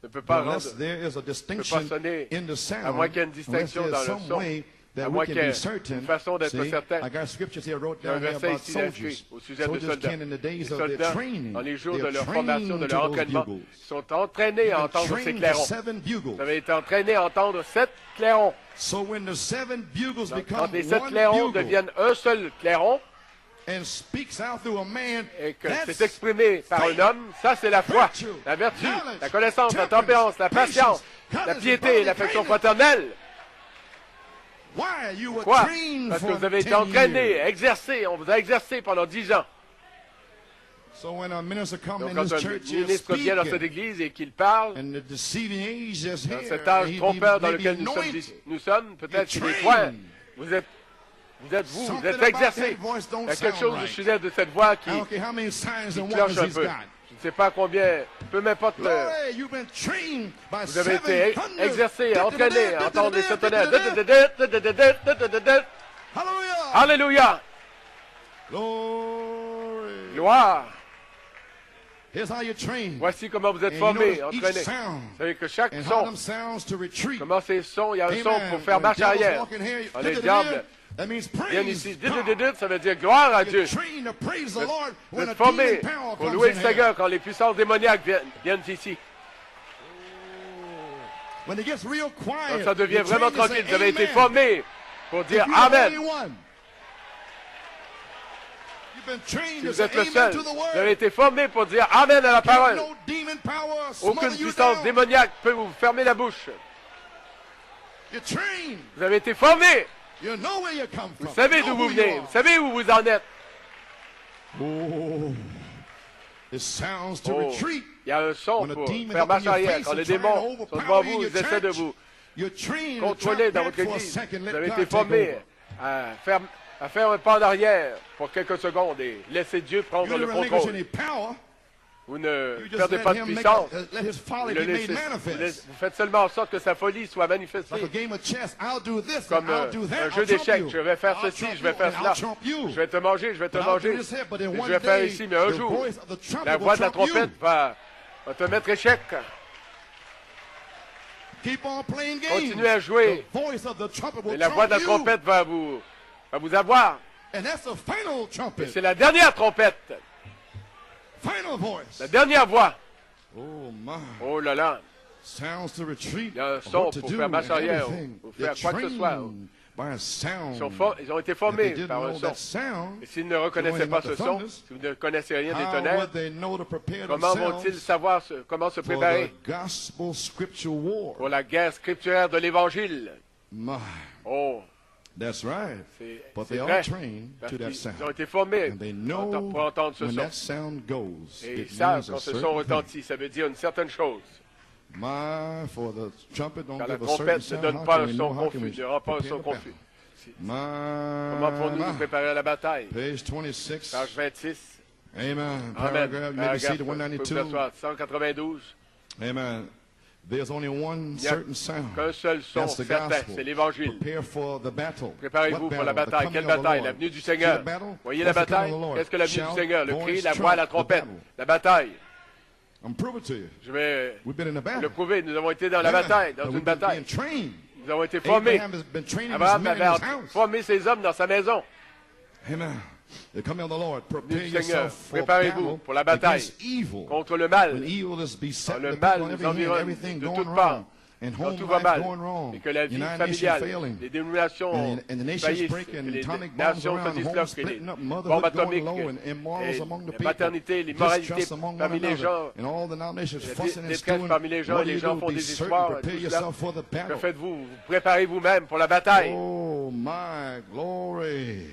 ne peut pas Unless rendre, there is a distinction sonner, in the sound, à moins qu'il y ait une unless distinction there's dans le some son, way à that moins we qu'il can y ait be certain. une façon d'être See, certain. I got scriptures here wrote Il y a un down here verset about ici là-dessus, soldiers. au sujet de Soldiers soldats. can, in the Les days of their soldats, training, dans les jours they de are leur formation, de trained leur to those entraînement, bugles. sont entraînés à entendre ces Trained to clairons. 7 bugles. Vous avez été entraînés à entendre 7 clairons. So when the 7 bugles Quand become les 7 one clairons bugle deviennent un seul clairon, and speaks out through a man, et que that's c'est exprimé par un homme, ça c'est la foi, la vertu, la connaissance, la tempérance, la patience, la piété et l'affection fraternelle. why you were Quoi? trained Parce que for vous avez 10 été entraînés, years. exercés, on vous a exercé pendant 10 ans. So when a minister comes Donc in quand this un church is ministre vient dans cette speaking, église et qu'il parle, and the deceiving age is dans here, cet âge he trompeur dans may be lequel anointed. nous sommes, peut-être qu'il est You're toi, trained. vous êtes vous Something êtes about exercé. that voice don't Il y a quelque sound chose au right. sujet de cette voix qui I don't care how many signs and cloche wonders un he's peu. got. Je ne sais pas combien, peu m'importe. Glory, you've been trained by Vous avez été 700. exercé, entraîné à entendre les tonnerres. Hallelujah. Alléluia! Glory. Gloire! Here's how you're trained. Voici comment vous êtes And you formés, notice each entraînés. sound Vous savez que chaque and how son, them sounds to retreat. comment ces sons, il y a un son Amen. pour faire When marche devil's arrière. walking here, Quand les da-da-da-da, diables that means viennent praise ici, God. ça veut dire gloire à Dieu. You're trained to praise the Lord Vous when êtes a formés demon power pour comes louer in le here. Seigneur quand les puissances démoniaques viennent ici. When it gets real Quand quiet, ça devient you're vraiment trained to say tranquille, vous avez été amen. formés pour If dire you're the Amen. only one, you've been trained Si to vous say êtes le amen seul, to the vous avez word. été formés pour dire Amen à la parole. No demon power smother Aucune you puissance down. démoniaque peut vous fermer la bouche. You're trained. Vous avez été formés. You know where you come from. Vous savez You d'où know vous who you venez. are. Vous savez où vous en êtes. Oh, it sounds to Oh, retreat. il y a un son When a pour demon faire up in marche your arrière. face Quand and les trying to démons sont overpower devant you in vous, your ils essaient de church, vous you're trained to contrôler drop dans back votre for a église. second, Vous let avez God été take formés over. à faire un pas d'arrière pour quelques secondes et laisser Dieu prendre You le didn't relinquish contrôle. any power. Vous ne perdez pas de puissance. Vous faites seulement en sorte que sa folie soit manifestée. Comme un jeu d'échecs. Je vais faire ceci, je vais faire cela. Je vais te manger, je vais te manger. Je vais faire ici, mais un jour, la voix de la trompette va te mettre échec. Continuez à jouer. Et la voix de la trompette va vous avoir. Et c'est la dernière trompette. La dernière voix. Oh là là. Il y a un son pour faire marche arrière, pour faire quoi que ce soit. Ils ont été formés par un son. Et s'ils ne reconnaissaient pas ce son, si vous ne connaissez rien des tonnerres, comment vont-ils savoir comment se préparer pour la guerre scripturaire de l'Évangile? Oh! That's right. But they vrai, are trained to that sound. Ils ont été formés And they know pour entendre ce when son. that sound goes, Et ils it savent means a quand ce certain son retentit, thing. ça veut dire une certaine chose. For the trumpet don't Car la give a certain trompette ne sound, donne how pas can un we son know? How can confus, we ne rend pas un prepare son the confus. battle? Comment pouvons-nous nous préparer à la bataille? Page 26. Page 26. Amen. Amen. Paragraph, maybe see the Paragraphe, 192. 192. Amen. There's only one Il n'y a certain sound. qu'un seul son That's the certain, gospel. c'est l'Évangile. Prepare for the battle. Préparez-vous What pour la battle? The bataille. coming Quelle of the bataille? Lord. La venue du See Seigneur. the battle? Voyez la What's the coming bataille? of the Lord? Qu'est-ce que la venue du Shout, Seigneur? Le cri, voice, la voix, la trump, the trompette. battle. La bataille. I'm proving to you. Je vais We've been in the battle. le prouver. Nous avons été dans la Amen. bataille, dans But une we've been bataille. trained. Nous avons été formés. Abraham has been training his Abraham men in avait his house. formé ses hommes dans sa maison. Amen. The coming of the Lord. Prepare Du Seigneur, yourself for préparez-vous battle pour la bataille against evil. contre le mal. When evil is beset Le the mal people on nous every hand, environne everything de going toutes parts. wrong. And Quand home tout va life mal, going wrong. et que la vie United Nations familiale, failing. les dénominations And the nations faillissent, breaking, que les atomic bombs nations se around, homes disloquent, et les splitting up, bombes motherhood going atomiques, low, and immorals among the et la people. paternité, l'immoralité Distrust among one parmi les another. gens, And all the denominations la fussing and détresse stewing. parmi les gens, What et do les you gens do? font Be des certain, histoires, prepare tout cela. yourself for the Que battle. faites-vous? Vous préparez vous-même pour la bataille. Oh my glory.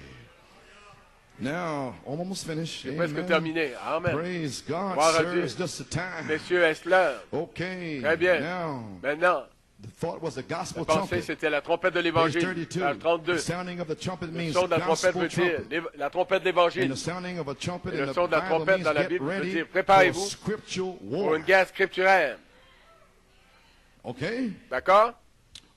Now, almost finished. C'est presque Amen. terminé. Amen. Praise God, Gloire à sir. Dieu. It's just the time. Messieurs, est-ce l'heure? Okay. Très bien. Now, Maintenant, the thought was the gospel la pensée, trumpet. c'était la trompette de Page l'Évangile. 32. Page 32. The sounding of the trumpet Le means son de la trompette veut gospel dire trumpet. la trompette de And l'Évangile. the sounding of a trumpet Et in le the son de la Bible trompette means dans la get Bible veut ready dire for préparez-vous scriptural pour war. une guerre scripturaire. Okay? D'accord?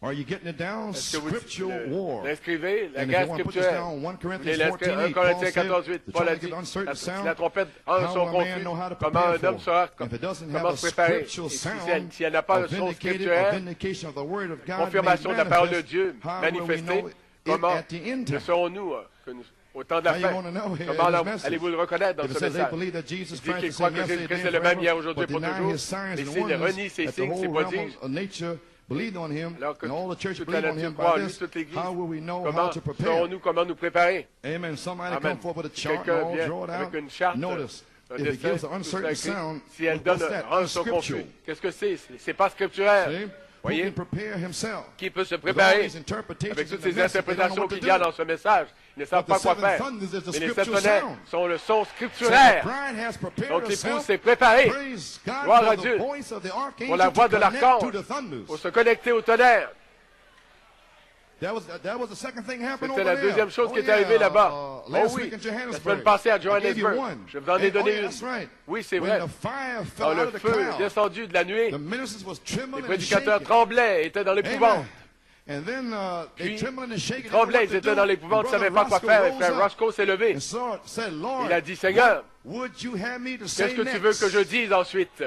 Are you getting it down? Est-ce que vous Scriptural war. l'inscrivez? La And if guerre you want to put this scripturaire. down, 1 Vous voulez Corinthians l'inscrire? 1 14:8, Corinthiens Paul 14, said, 8, the Paul a trumpet dit, get uncertain si sound. la trompette a un How son will a man confus, know how to comment prepare un homme for? saura If it doesn't comment have a se préparer? scriptural Et sound, s'il n'y a pas un son authenticated, scripturaire, vindication of the word of God confirmation de made la parole de manifest, Dieu how will we manifestée, know it comment at the end le time? saurons-nous au temps de la How you fin? gonna know here Comment in this message? allez-vous le reconnaître dans If it ce says they message? believe that Jesus Il dit Christ qu'il is croit the que same Jésus-Christ yesterday est le and même forever, hier, aujourd'hui et but pour deny toujours. his signs Et and s'il wonders, renie ses that the signes, ses whole realm prodiges, of nature believed on him, alors que and all the church toute la believed on nature him croit en by lui, this, toute l'Église, how will we know how comment to prepare? saurons-nous comment nous préparer? Amen. Somebody Amen. come forward with a chart and Quelqu'un all vient draw it avec out. une charte, Notice, un if it dessin, gives an tout uncertain ça écrit. sound, Si elle what's donne that? un son confus, Unscriptural. qu'est-ce que c'est? C'est pas scripturaire. See? Who Voyez? can prepare himself? Qui peut se With all préparer these interpretations avec toutes in the ces message, they don't know interprétations what to qu'il y a do. dans ce message? Ils ne savent But pas the quoi seven faire. thunders is the Mais les sept scriptural tonnerres sound. sont le son So the scripturaire. bride has prepared Donc l'épouse herself. s'est préparée Praise God Gloire à for Dieu. the voice of the archangel pour la voix to de connect l'archange to the thunders. pour se connecter au tonnerre. That was the second thing happening C'était over la there. deuxième chose Oh, qui est yeah, arrivée là-bas. last oui, week in la semaine Johannesburg. passée à I gave you Johannesburg. one. Je vous en ai And- donné yeah, une. that's right. Oui, c'est When vrai. the fire fell Quand out le of the feu cloud, descendu de la nuée, the ministers was les trembling and prédicateurs shaking. tremblaient, étaient dans l'épouvante. Amen. And then they Puis, trembled and ils shaking. tremblaient, ils étaient dans l'épouvante, ils ne savaient pas quoi faire. Et frère Roscoe s'est levé. Il a dit, Seigneur, would you have me to qu'est-ce say que tu next? veux que je dise ensuite?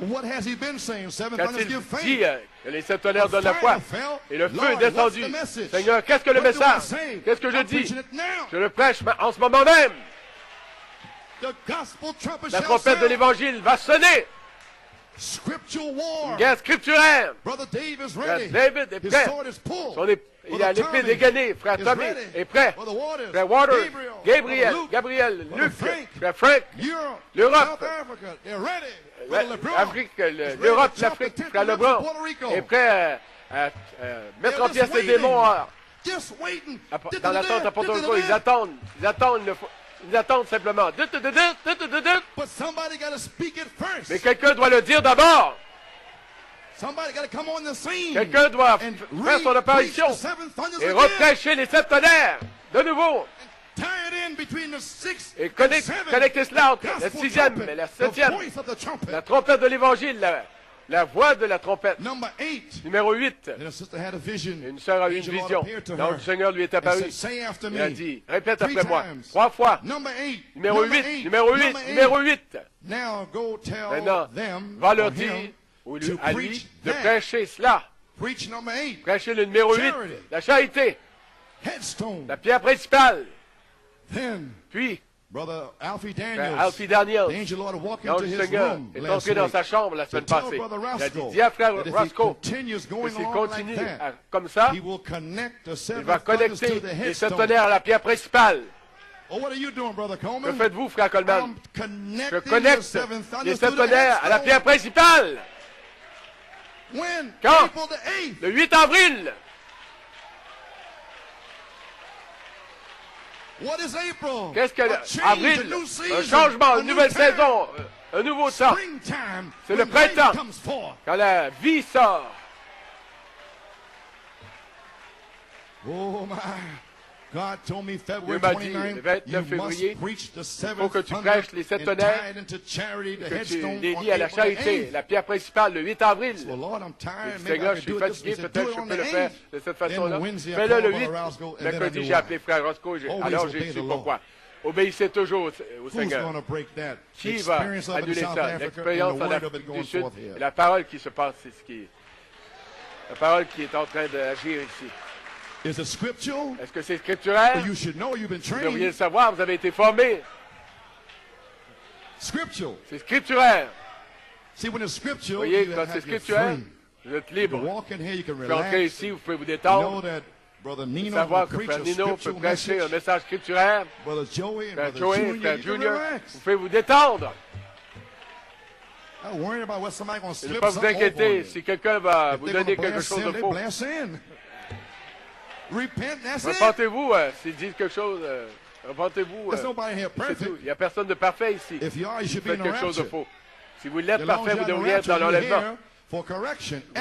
What has he been saying? Seven thunders Qu'a-t-il give faith. dit que les sept tonnerres The donnent la fire foi? fell. Et le feu Lord, est descendu. what's the message? Seigneur, qu'est-ce que le What do I message? say? Qu'est-ce que je I'm dis? preaching it now. Je le prêche en ce moment même. The gospel trumpet La shall trompette de sound. l'Évangile va sonner. Scriptural war. Guerre scripturaire. Brother Dave is Frère ready. David est His prêt. sword is pulled. Il a l'épée dégainée. Frère is Tommy ready. est prêt. Brother Waters. Frère Waters, Gabriel. Luke, Gabriel, Brother Luc, Frank. Frère Frank, Europe. l'Europe. South Africa. They're ready. Brother LeBron l'Afrique, is ready l'Europe, to chop l'Afrique, the tent Frère lips of Leblanc Puerto Rico. est prêt à mettre en They're pièces just les démons Just waiting. dans l'attente à Porto Rico. Ils attendent simplement. But somebody got to speak it first. Mais quelqu'un doit le dire d'abord. Somebody got to come on the scene. Quelqu'un doit and faire son apparition preach the seven thunders et again. reprêcher les sept tonnerres de nouveau. Tie it in Et connectez cela entre la 6e et la 7e. La trompette de l'Évangile, la voix de la trompette. Numéro 8. Une sœur a eu une vision. Donc le Seigneur lui est apparu. Il a dit, répète après moi, 3 fois. Numéro 8, numéro 8, numéro 8. Maintenant, va leur dire à lui de prêcher cela. Prêcher le numéro 8, la charité, la pierre principale. Puis, Alfie Daniels, l'ange du Seigneur, est entré dans sa chambre la semaine passée. Il a dit, dis à frère Roscoe, que s'il continue comme ça, il va connecter les 7 tonnerres à la pierre principale. Que faites-vous, frère Coleman? Je connecte les 7 tonnerres à la pierre principale. Quand? Le 8 avril. Qu'est-ce que avril? Un changement, une nouvelle saison, un nouveau temps. C'est le printemps, quand la vie sort. Oh my! God told me Dieu m'a dit, le 29 février, il faut que tu prêches les 7 tonnerres, que tu les lis à la charité, la pierre principale, le 8 avril. Seigneur, je suis fatigué, peut-être je peux le faire de cette façon-là. Fais-le le 8. Mercredi, j'ai appelé frère Roscoe, alors j'ai su pourquoi. Obéissez toujours au Seigneur. Qui va annuler ça? L'expérience en Afrique du Sud, la parole qui se passe, c'est ce qui est. La parole qui est en train d'agir ici. Est-ce que c'est scripturaire? Vous devriez le savoir, vous avez été formé. C'est scripturaire. Vous voyez, quand c'est scripturaire, vous êtes libre. Vous pouvez entrer ici, vous pouvez vous détendre. Savoir que Frère Nino peut prêcher un message scripturaire. Frère Joey, Frère Junior, vous pouvez vous détendre. Ne pas vous inquiéter si quelqu'un va vous donner quelque chose de faux. Repentez-vous s'ils disent quelque chose. Repentez-vous. C'est tout. Il n'y a personne de parfait ici. Vous faites quelque chose de faux. Si vous l'êtes parfait, vous devriez être dans l'enlèvement. Vous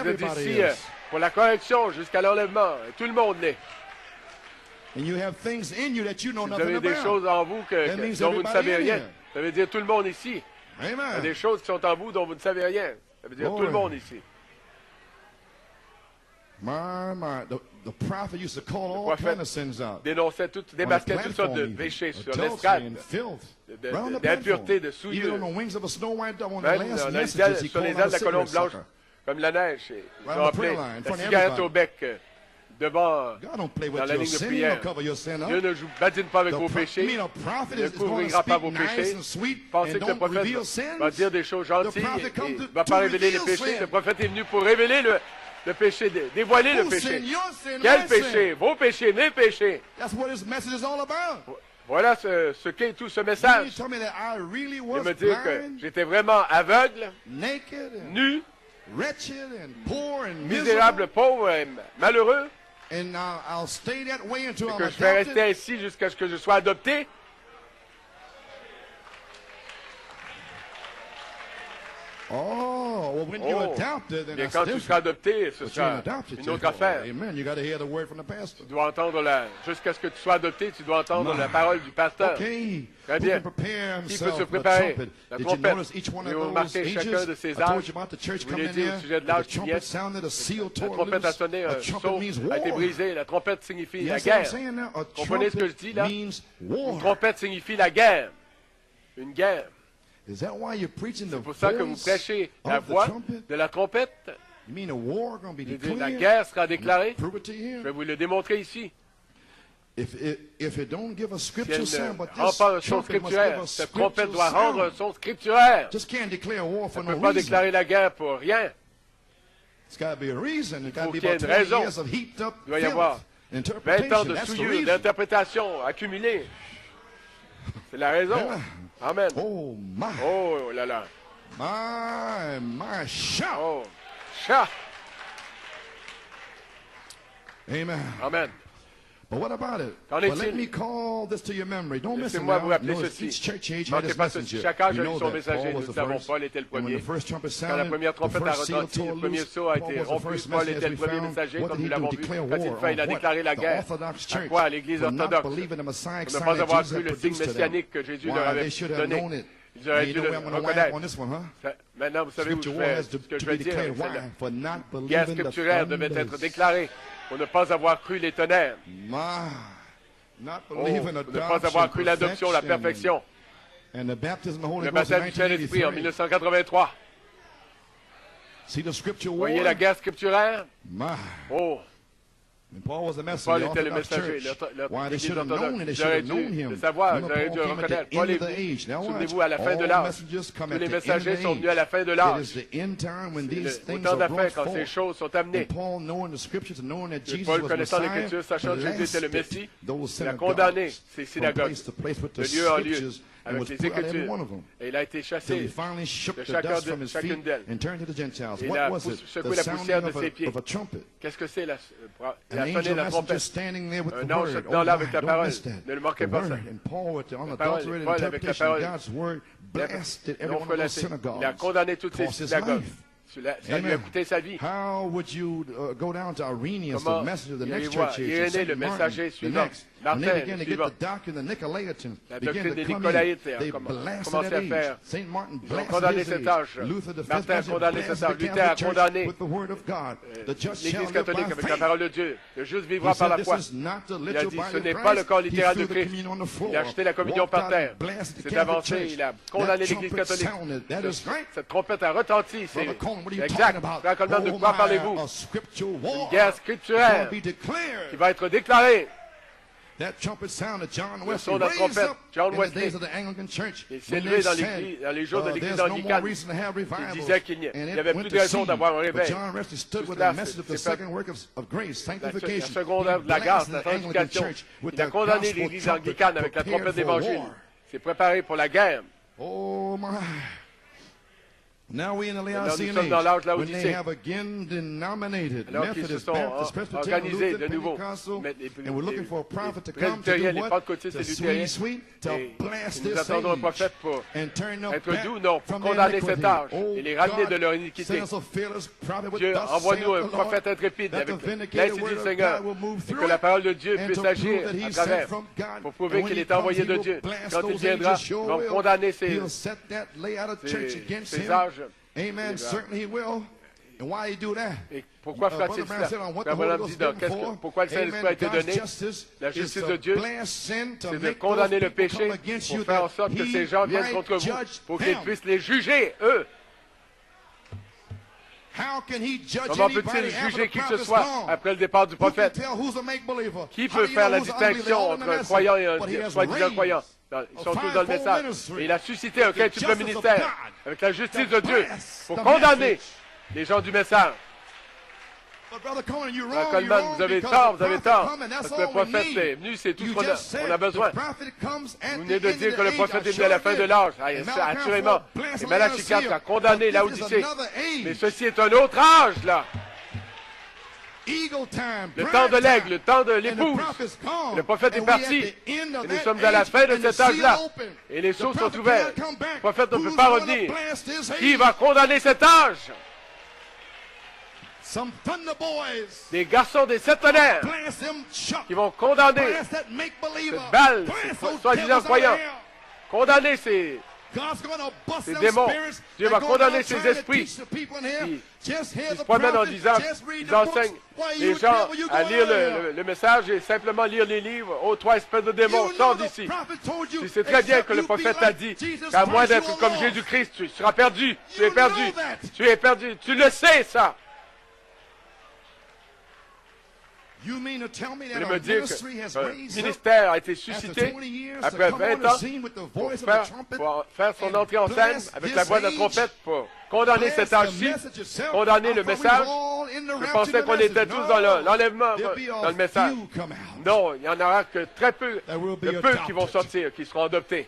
êtes ici pour la correction jusqu'à l'enlèvement. Et tout le monde l'est. Vous avez des choses en vous dont vous ne savez rien. Ça veut dire tout le monde ici. Il y a des choses qui sont en vous dont vous ne savez rien. Ça veut dire tout le monde ici. Le prophète dénonçait démasquait toutes sortes de péchés sur l'estrade, d'impureté, de souillure. Même sur les ailes de la colombe blanche, comme la neige. Ils ont appelé la cigarette au bec devant dans la ligne de prière. Dieu ne badine pas avec vos péchés. Il ne couvrira pas vos péchés. Pensez que le prophète va dire des choses gentilles et ne va pas révéler les péchés. Le prophète est venu pour révéler le péché, dévoiler le péché. Quel péché? Vos péchés, mes péchés. Voilà ce qu'est tout ce message. Il me dit que j'étais vraiment aveugle, nu, misérable, pauvre et malheureux. Et que je vais rester ainsi jusqu'à ce que je sois adopté. Et quand tu seras adopté, ce sera une autre affaire. Tu dois entendre jusqu'à ce que tu sois adopté, tu dois entendre la parole du pasteur. Très bien. Qui peut se préparer? La trompette. Vous remarquez chacun de ces âges. Je vous l'ai dit au sujet de l'âge qui vient. La trompette a sonné, un sceau a été brisé. La trompette signifie la guerre. Comprenez ce que je dis là? Une trompette signifie la guerre. Une guerre. C'est pour ça que vous prêchez la voix de la trompette. La guerre sera déclarée. Je vais vous le démontrer ici. Si elle ne rend pas un son scripturaire, cette trompette doit rendre un son scripturaire. Elle ne peut pas déclarer la guerre pour rien. Il faut qu'il y ait une raison. Il doit y avoir 20 ans de souillure, d'interprétation accumulée. C'est la raison. Amen. Oh là là. My shout. Oh, chat. Amen. Amen. Qu'en est-il? Laissez-moi vous rappeler ceci. Manquez pas ceci. Chaque âge a eu son messager. Nous le savons, Paul était le premier. Quand la première trompette a retenti, le premier sceau a été rompu. Paul était le premier messager, comme nous l'avons vu. Qu'a-t-il fait? Il a déclaré la guerre. À quoi? À l'Église orthodoxe. Pour ne pas avoir cru le signe messianique que Jésus leur avait donné. Ils auraient dû le reconnaître. Maintenant, vous savez où je vais, ce que je vais dire. La guerre scripturaire devait être déclarée pour ne pas avoir cru les tonnerres. Pour ne pas avoir cru l'adoption, la perfection. Le baptême du Saint-Esprit en 1983. Voyez la guerre scripturaire? Oh! Paul était le messager. L'Église orthodoxe. Ils auraient dû le savoir, ils auraient dû le reconnaître. Paul et vous, souvenez-vous, à la fin de l'âge. Tous les messagers sont venus à la fin de l'âge. Au temps de la fin, quand ces choses sont amenées. Et Paul, connaissant l'Écriture, sachant que Jésus était le Messie, il a condamné ces synagogues de lieu en lieu avec les Écritures. Et il a été chassé de chacune d'elles. Et il a secoué la poussière de ses pieds. Qu'est-ce que c'est? Il a sonné la trompette. Un ange dans là avec la parole. Ne le manquez pas ça. La parole, Paul avec la parole. Il a condamné toutes ces synagogues. Ça lui a coûté sa vie. Comment Irénée, le messager suivant, Martin, le suivant, la doctrine des Nicolaïtes a commencé à faire. Ils ont condamné cet âge. Martin a condamné cet âge. Luther a condamné l'Église catholique avec la parole de Dieu. Le juste vivra par la foi. Il a dit, ce n'est pas le corps littéral de Christ. Il a jeté la communion par terre. C'est avancé. Il a condamné l'Église catholique. Cette trompette a retenti. C'est exact. Frère Coleman, de quoi parlez-vous? Une guerre scripturaire qui va être déclarée. Le son de la trompette, John Wesley, il s'est levé dans les jours de l'Église anglicane. Il disait qu'il n'y avait plus de raison d'avoir un réveil. Tout cela, c'est la seconde œuvre de la grâce, la sanctification. Il a condamné l'Église anglicane avec la trompette d'Évangile. Il s'est préparé pour la guerre. Oh my! Now nous sommes dans l'âge de la Odyssée. Alors qu'ils se sont organisés de nouveau. Les presbytériens, les pentecôtistes et luthériens. Nous attendons un prophète pour être doux, non, pour condamner cet âge et les ramener de leur iniquité. Dieu, envoie-nous un prophète intrépide avec l'aide du Seigneur et que la parole de Dieu puisse agir à travers pour prouver qu'il est envoyé de Dieu. Quand il viendra, ils vont condamner ces âges. Amen. Certainly he will. And why he do that? Et pourquoi fera-t-il cela? Abraham dit pourquoi le Saint-Esprit a été donné? La justice de Dieu, c'est de condamner le péché pour faire en sorte que ces gens viennent contre vous, pour qu'ils puissent les juger, eux. Comment peut-il juger qui que ce soit après le départ du prophète? Qui peut faire la distinction entre un croyant et un soi-disant croyant? Ils sont tous dans le message. Et il a suscité un quintuple ministère avec la justice de Dieu pour condamner les gens du message. Coleman, vous avez tort, parce que le prophète est venu, c'est tout ce qu'on a besoin. Vous venez de dire que le prophète est venu à la fin de l'âge. Assurément. Et Malachie 4 a condamné la Odyssée. Mais ceci est un autre âge, là. Le temps de l'aigle, le temps de l'épouse. Le prophète est parti. Et nous sommes à la fin de cet âge-là. Et les sceaux sont ouverts. Le prophète ne peut pas revenir. Qui va condamner cet âge? Des garçons des sept tonnerres qui vont condamner cette balle, soi-disant croyants. Condamner ces démons. Dieu va condamner ces esprits qui se promènent en disant, ils enseignent les gens à lire le message et simplement lire les livres. Oh, toi, espèce de démon, sors d'ici. Tu sais très bien que le prophète a dit qu'à moins d'être comme Jésus-Christ, tu seras perdu. Tu es perdu. Tu es perdu. Tu le sais, ça. Vous voulez me dire que le ministère a été suscité après 20 ans pour faire son entrée en scène avec la voix de la trompette pour condamner cet âge-ci, condamner le message. Je pensais qu'on était tous dans l'enlèvement, dans le message. Non, il n'y en aura que très peu qui vont sortir, qui seront adoptés.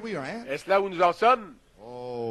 we are at? Est-ce là où nous en sommes? Oh,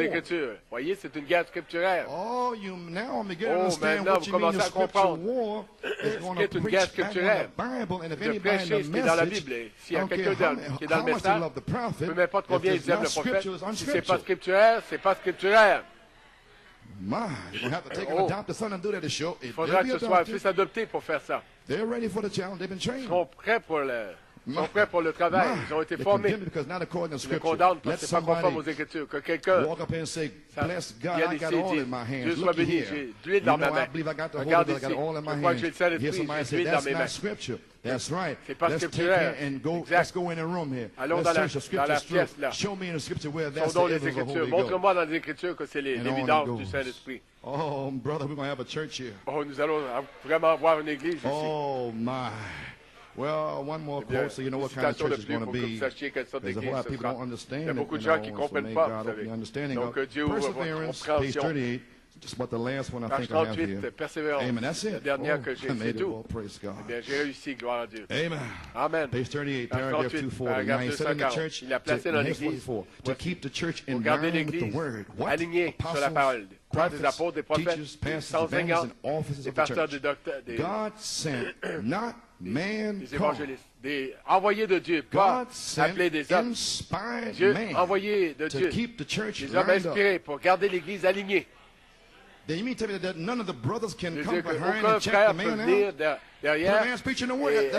Écritures. Voyez, c'est une guerre scripturaire. Oh, maintenant, vous commencez à comprendre ce qu'est une guerre scripturaire. De prêcher ce qui est dans la Bible. S'il y a quelqu'un qui est dans le message, peu m'importe combien ils aiment le prophète, si ce n'est pas scripturaire, c'est pas scripturaire. Il faudra que ce soit un fils adopté pour faire ça. Ils sont prêts pour Ils sont prêts pour le travail. Ils ont été formés. Ils le condamnent parce que ce n'est pas conforme aux Écritures. Que quelqu'un vienne ici et dise, Dieu soit béni, j'ai de l'huile dans ma main. Regarde ici, je crois que j'ai le Saint-Esprit, j'ai de l'huile dans mes mains. C'est pas scripturaire. Exact. Allons dans la pièce là. Sondons les Écritures. Montre-moi dans les Écritures que c'est l'évidence du Saint-Esprit. Oh, brother, we're going to have a church here. Oh, nous allons vraiment avoir une église ici. Oh, my. Well, one more quote, so you know what kind of church it's going to be. There's a whole lot of people don't understand it. Il y a beaucoup de gens qui ne comprennent pas, vous savez. Donc, Dieu ouvre votre compréhension. Just about the last one I Page think I have 38, here. Persévérance. Amen. That's it. La dernière que j'ai, c'est tout. Praise God. Eh bien, j'ai réussi, gloire à Dieu. Amen. Amen. Page 38, Page paragraph 38, 240. paragraphe Now he said in the 240. church, Il a placé dans l'église, to keep the church in garder line with the l'église word. What? alignée sur la parole. Quoi, des apôtres, des prophètes, teachers, pastors, des enseignants, evangelists, and officers des of the pasteurs, church. des docteurs, des God sent, not man des called. évangélistes, des envoyés de Dieu, pas appelés des hommes. Dieu, envoyés de Dieu, des hommes inspirés pour garder l'église alignée. Then you mean to tell me that none of the brothers can Je come veux dire behind qu'aucun and check frère the peut man venir out? derrière et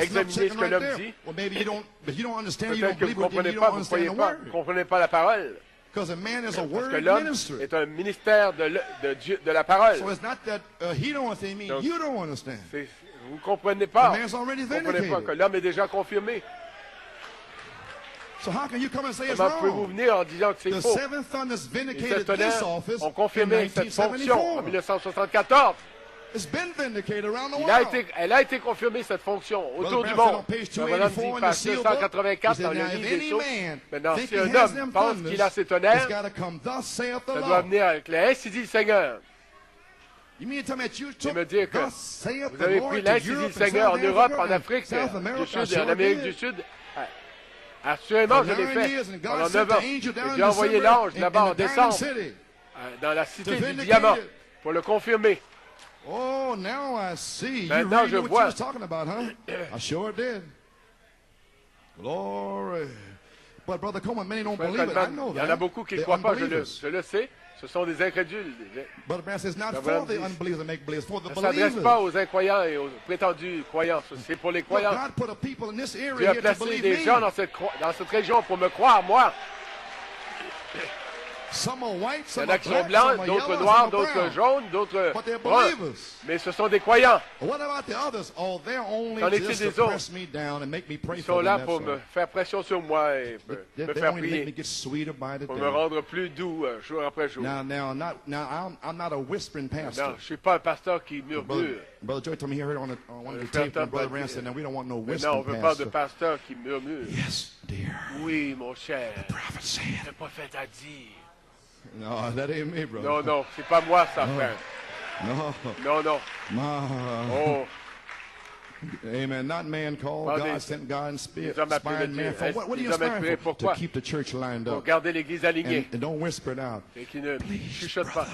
examiner ce que l'homme dit. Well, maybe you don't understand, you Peut-être don't que believe vous ne it, then comprenez you pas, don't vous understand the ne word. comprenez pas la parole. Because a man is a Parce que word l'homme minister. est un ministère de Dieu, de la parole. So it's not that he don't understand, me, Donc, you don't understand. Vous ne comprenez pas. The man's already Vous ne comprenez pas vindicated. que l'homme est déjà confirmé. So how can you come and say it's Comment pouvez-vous wrong? venir en disant que c'est The faux? seven thunders Les vindicated sept tonnerres this office ont in confirmé cette fonction en 1974. It's been vindicated around the Elle a été confirmée, cette fonction, autour du monde. Le bonhomme dit, page 284 dans le livre des Sceaux. Maintenant, si un homme pense qu'il a ses tonnerres, ça doit venir avec le « Ainsi dit le Seigneur ». Il me dit que vous avez pris l'Ainsi dit le Seigneur en Europe, en Afrique du Sud et en Amérique du Sud. Assurément, je l'ai fait pendant 9 ans. Et Dieu a envoyé l'ange là-bas en décembre, dans la cité du diamant, pour le confirmer. Oh, now I see. Maintenant, je what vois. you was talking about, huh? I sure did. Glory. But Brother Coleman, many don't believe it. I know Il y en a that. beaucoup qui ne They're croient pas, unbelievers. je le sais. Ce sont des incrédules. But Brother says not for the unbelievers and make believers, for the Ça ne s'adresse believers. pas aux incroyants et aux prétendus croyants. C'est pour les croyants. God put a people in this Dieu area a here to placé believe des me. gens dans cette région pour me croire, moi. Some are white, Il y some en a are qui black, sont blancs, some are d'autres yellow, noirs, some are d'autres brown. jaunes, d'autres But they're bruns. believers. Mais ce sont des croyants. What about the others? Oh, they're only Qu'en est-il just des to autres? press me down and make me pray Ils for sont là them. pour That's me all. faire pression sur moi et me They faire only make me prier, get sweeter by the pour me day. rendre plus doux jour après jour. Now, I'm not a whispering pastor. Non, je ne suis pas un pasteur qui murmure. Brother Joy told me he heard on one of the frère tape Tom from Brother m'a dit, Rand said, "Now we don't want no Mais whispering non, on ne veut pas de pastor." pasteur qui murmure. Yes, dear. Oui, mon cher, The prophet said. le prophète a dit. No, that ain't me, brother. Non, non, c'est pas moi ça, frère. No. Non, non. Oh, Amen. Not man called. Pas God des- sent God and des hommes appelés inspired de man Dieu. for. What are you Des hommes inspirés, inspired for? To pourquoi? keep the church lined pour up. garder l'église alignée. And don't whisper it out. Et qui ne chuchote pas.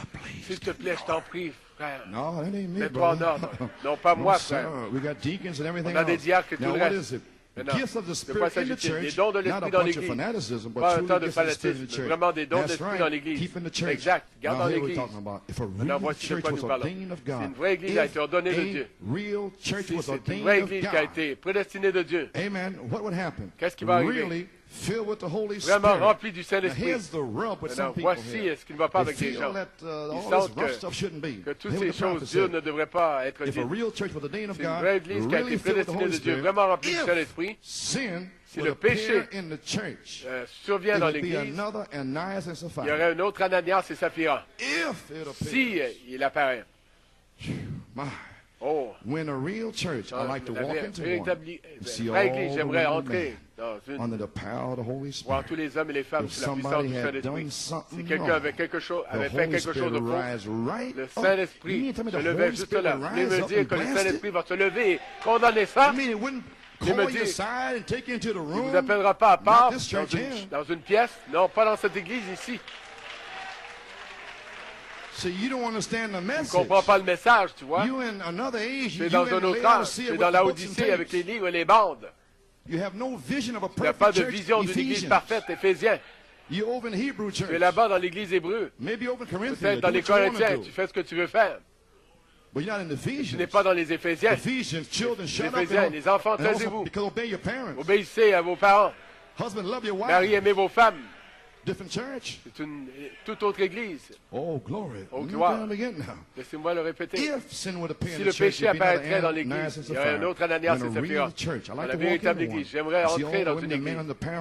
S'il te plaît, je t'en prie, frère. No, that ain't me, Mets-toi en brother. ordre. Non, pas moi, No, frère. sir. We got deacons and everything On a des else. diacres et tout Now, le what reste. is it? Maintenant, Gifts of the de quoi Spirit in the s'agit-il? Des church, dons de not a l'Esprit dans bunch of l'Église. fanaticism, but Pas un truly tas de gifts of the Spirit in the fanatisme, church. vraiment des dons That's d'Esprit right. dans l'Église. Keeping the church. Exact, garde Now, dans here we're l'Église. talking about. If a Maintenant, real voici de church quoi was nous parlons. ordained of Si God, une vraie Église a été ordonnée de a Dieu, real church si was c'est une ordained vraie of Église qui a God, été prédestinée de Dieu, amen, what would happen? Qu'est-ce qui va arriver? Really filled with the Holy vraiment Spirit. remplie du Now, Saint-Esprit. here's the rub with some Maintenant, people voici here. ce qui ne va pas They avec les feel gens. that Ils all this sentent rough stuff shouldn't be. que toutes Hear what ces the prophet choses dures said. ne devraient pas être If a dites. real church was ordained of C'est une God, vraie Église qui a really été filled with the prédestinée Holy de Dieu, Spirit, vraiment remplie du if Saint-Esprit, sin si would le péché appear in the church, survient it dans would be l'Église, another Ananias and il y Sapphira. aurait un autre Ananias et Saphira. If it appears, Si il apparaît. my, Oh, when a real church, I like to walk into one, see vraie all Église, the j'aimerais women and entrer men dans une, under the power of the Holy voir Spirit. tous les hommes et les femmes If sous la puissance somebody du had Saint-Esprit. done something Si quelqu'un wrong, avait quelque chose, the avait fait Holy quelque chose Spirit de faux, rise right le up. Saint-Esprit You mean to tell me se the levait Holy juste Spirit là. would Vous voulez rise me up dire and que le blast Saint-Esprit it? va se lever et condamner ça? I mean, it wouldn't Il me call you dit, aside and take you into the Il ne room. vous appellera pas à part Not this church here. dans une pièce? Non, pas dans cette église ici. So you don't understand the Tu ne message. comprends pas le message, tu vois? You in another age. Tu You es dans un in autre âge. Laodicea Tu es with dans the la books and Odyssée avec les tapes. livres et les bandes. You have no vision of a Tu n'as pas perfect de church. vision d'une église Ephesians. parfaite, Éphésiens. You're over in the Hebrew church. Tu es là-bas dans l'église hébreu. Maybe over in Corinthians. Peut-être dans Do les what you wanna Corinthiens, do. tu fais ce que tu veux faire. But you're not in tu n'es pas dans les Éphésiens. Éphésiens, les enfants, taisez-vous. Obéissez à vos parents. Mari, aimez vos femmes. C'est une toute autre église. Oh, glory. Oh, gloire. Laissez-moi le répéter. Si le péché apparaîtrait dans l'église, il y aurait un autre Ananias et Saphira. Dans la véritable église, j'aimerais entrer dans une église,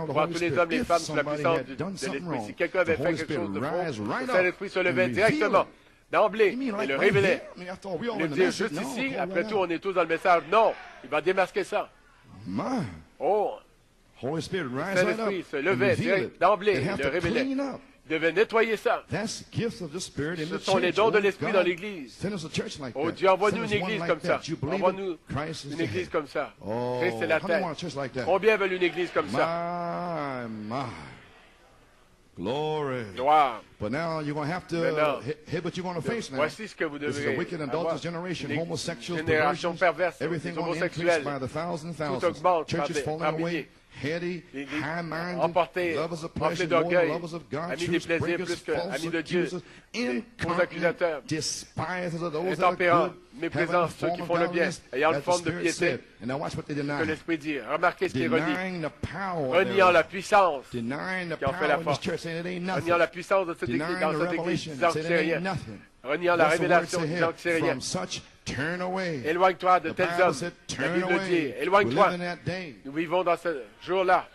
voir tous les hommes et les femmes sous la puissance de l'Esprit. Si quelqu'un avait fait quelque chose de faux, le Saint-Esprit se levait directement, d'emblée, et le révélait. Il le dit juste ici, après tout, on est tous dans le message. Non, il va démasquer ça. Oh! Le Saint-Esprit se levait d'emblée, il le révélait. Il devait nettoyer ça. Ce sont les dons de l'Esprit dans l'Église. Oh Dieu, envoie-nous une Église comme ça. Envoie-nous une Église comme ça. Christ est la tête. Combien veulent une Église comme ça? Gloire. But now you're going to have to hit what you're going to face now. Voici ce que vous This is a devez wicked and adulterous generation, homosexuals, génération perversions, perverse, everything les going to increase homosexuels. by the thousands and Tout thousands. augmente Churches falling par away, milliers. heady, high-minded, Emportés, lovers of remplis pleasure, more than d'orgueil, lovers of God, amis des truth plaisirs breakers, plus que false amis de Dieu, accusers, faux incontinent, accusateurs, despisers of those that are intempérants, good, méprisants having ceux a qui form font of le bien, godliness, ayant une as the forme de Spirit piété, said. And now watch what they que deny. l'Esprit dit. Remarquez ce qu'il redit. Denying the power Reniant la puissance denying the qui en fait la power in this force. church, saying it ain't nothing. Reniant la puissance de cette église, Denying dans the cette église, revelation, disant que saying c'est it rien. ain't nothing. Reniant la That's the word révélation, said disant here. que c'est rien. From such turn away. Éloigne-toi de The tels Bible hommes. said, La turn Bible dit, away. éloigne-toi. We live in that day. Nous vivons dans ce jour-là.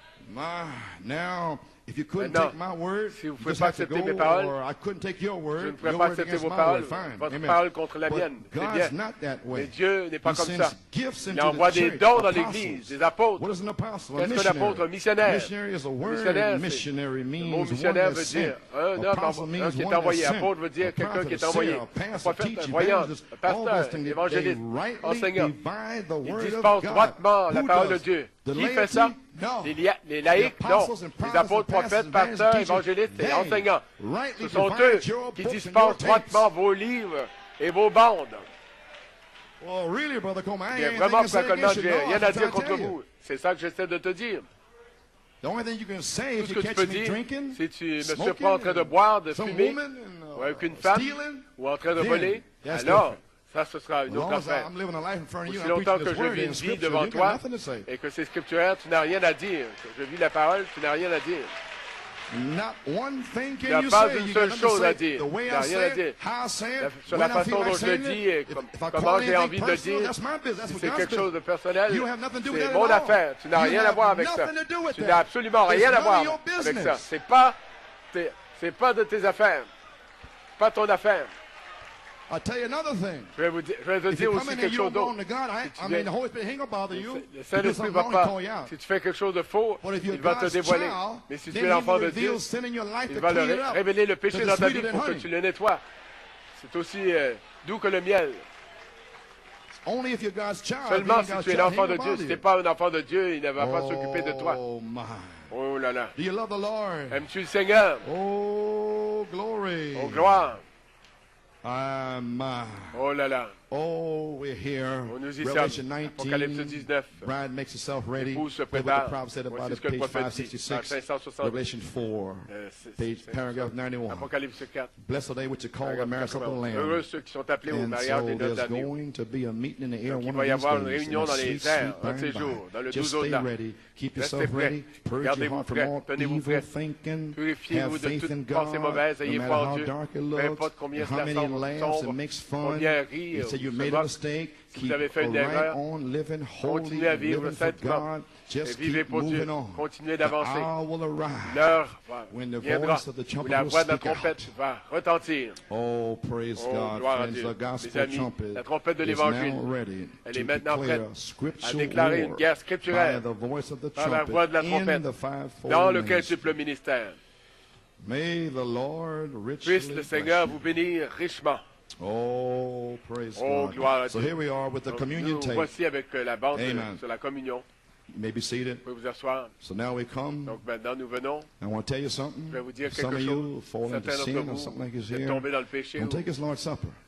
Now, if you couldn't Maintenant, take my word, si vous ne you pouvez just pas have to accepter go, mes paroles, or I couldn't take your je ne word, pourrais your pas word accepter against vos my paroles, word, fine. votre Amen. parole contre la But mienne. C'est God's bien. not that Mais way. Dieu n'est pas He comme sends ça. gifts Il into envoie the des church, dons dans apostles. l'Église, des apôtres. What is an apostle? A Qu'est-ce que missionary. l'apôtre? Un missionnaire. Missionary is a word. Missionnaire, Missionary Le means mot one missionnaire that's veut sent. dire un Apostle homme means qui est one envoyé. that's sent. Apôtre veut dire A quelqu'un qui prophet, est envoyé. a Un pastor, prophète, teacher, un voyant, evangelist, un all those pasteur, things. They évangéliste, rightly enseignant. divide the Il word dispense of God. droitement la Who parole de does? Dieu. The Qui fait ça? laity? No. Les laïcs, The non. apostles and Les prophets apôtres, and pastors, prophètes, pasteurs, evangelists, évangélistes et they enseignants. rightly Ce sont divide eux your qui books and dispensent your tapes. droitement vos livres et vos bandes. Well, really, Brother Coleman, I Bien, ain't vraiment, anything to say Frère Coleman, against you. j'ai No, rien I'm à trying dire to contre tell you. vous. C'est ça que j'essaie de te dire. The only thing you can say Tout if ce you que tu catch peux me dire, drinking, si tu me smoking, surprends en train de boire, de some fumer, woman, ou avec une femme, stealing, ou en train de then voler, that's alors, different. ça, ce sera une As long autre as affaire. I'm living a life in front of you, Aussi I'm longtemps preaching que this je word vis in une vie Scripture, devant you got toi nothing to say. et que c'est scripturaire, tu n'as rien à dire. Que je vis la parole, tu n'as rien à dire. Not one thing Il n'y can a you pas say. une You seule got nothing chose to à say. dire. The way Il n'y a I rien à say dire. it, how I say it, Sur la when I feel façon like dont je le saying dis it, et if I comment call j'ai anything envie de le personal, dire, that's my business. That's si what c'est God's quelque chose de business. personnel, You have nothing to do with c'est that mon at all. affaire. Tu n'as You rien à have voir avec ça. nothing to do with Tu that. n'as absolument It's rien à none voir of your avec ça. business. C'est pas de tes affaires. Pas ton affaire. I'll tell you another thing. Je vais te If dire you aussi come in and quelque you chose don't belong d'autre. to God, I mean, the Holy Spirit ain't gonna bother you. Le You do Saint-Esprit something va wrong, pas. he'll call you out. Si tu fais quelque chose de faux, But if you're il va te God's dévoiler. child, Mais si tu then es he l'enfant will de Dieu, reveal sin in your life il to va clean it up. révéler le péché To dans ta vie sweeter than pour que honey. tu le nettoies. C'est aussi doux que le miel. Only if you're God's child. Seulement being si God's tu es child, l'enfant he de ain't Dieu. gonna Si tu bother n'es you. pas un enfant de Dieu, il ne va pas s'occuper de toi. Oh my. Oh là là. Do you love the Lord? Aimes-tu le Seigneur? Oh, glory. Oh, gloire. Oh là là. Oh, we're here. Oh, nous y Revelation sommes. 19. Apocalypse 19. Bride makes herself ready. L'épouse se Look what prépare. the prophet said about Voici it, ce que le page prophète dit. 566. 560. Revelation 4. Page, paragraph 91. Apocalypse 4. Blessed are they which are called the marriage of the Lamb. Heureux ceux qui sont appelés au And mariage so des noces there's d'agneau. going to be a meeting in the air Donc, il one va y of these avoir une days. réunion And dans sweet, les sweet airs by un de ces and by. jours, dans le Just 12 stay au-delà. ready. Keep Restez yourself prêts. ready. Purge your Gardez-vous heart from prêts. all Tenez-vous evil prêts. thinking. Purifiez-vous Have de faith toutes in pensées God. mauvaises. No Ayez matter foi en how Dieu. dark it Peu looks, importe combien how cela many semble laughs sombre, and makes fun. combien rire You say you ou se made a moque. mistake. Si Keep vous avez fait une right erreur, on living holy, continuez à vivre living for saintement. God. Just Et vivez keep pour Dieu. moving on. Continuez The d'avancer. hour will arrive L'heure when the viendra voice of the où trumpet la will voix de la speak out. trompette va retentir. Oh, praise Oh, God, gloire à friends. Dieu. The Mes gospel amis, trumpet la trompette de is l'Évangile, now ready elle to est maintenant declare prête à scriptural déclarer une war guerre by scripturaire the voice of the par la voix de la trumpet in trompette the fivefold dans le ministry. quintuple ministère. May the Lord richly Puisse le bless Seigneur you. vous bénir richement. Oh, praise Oh, God. gloire à So Dieu. here we are with the Donc, communion nous tape. voici avec la bande Amen. sur la communion. You may be seated. Vous pouvez vous asseoir. So now we come. Donc maintenant, nous venons. I want to tell you something. Je vais vous dire Some quelque of chose. you fall into Certains sin d'entre or vous something like this êtes here. tombés dans le péché. Don't take his Lord's Supper.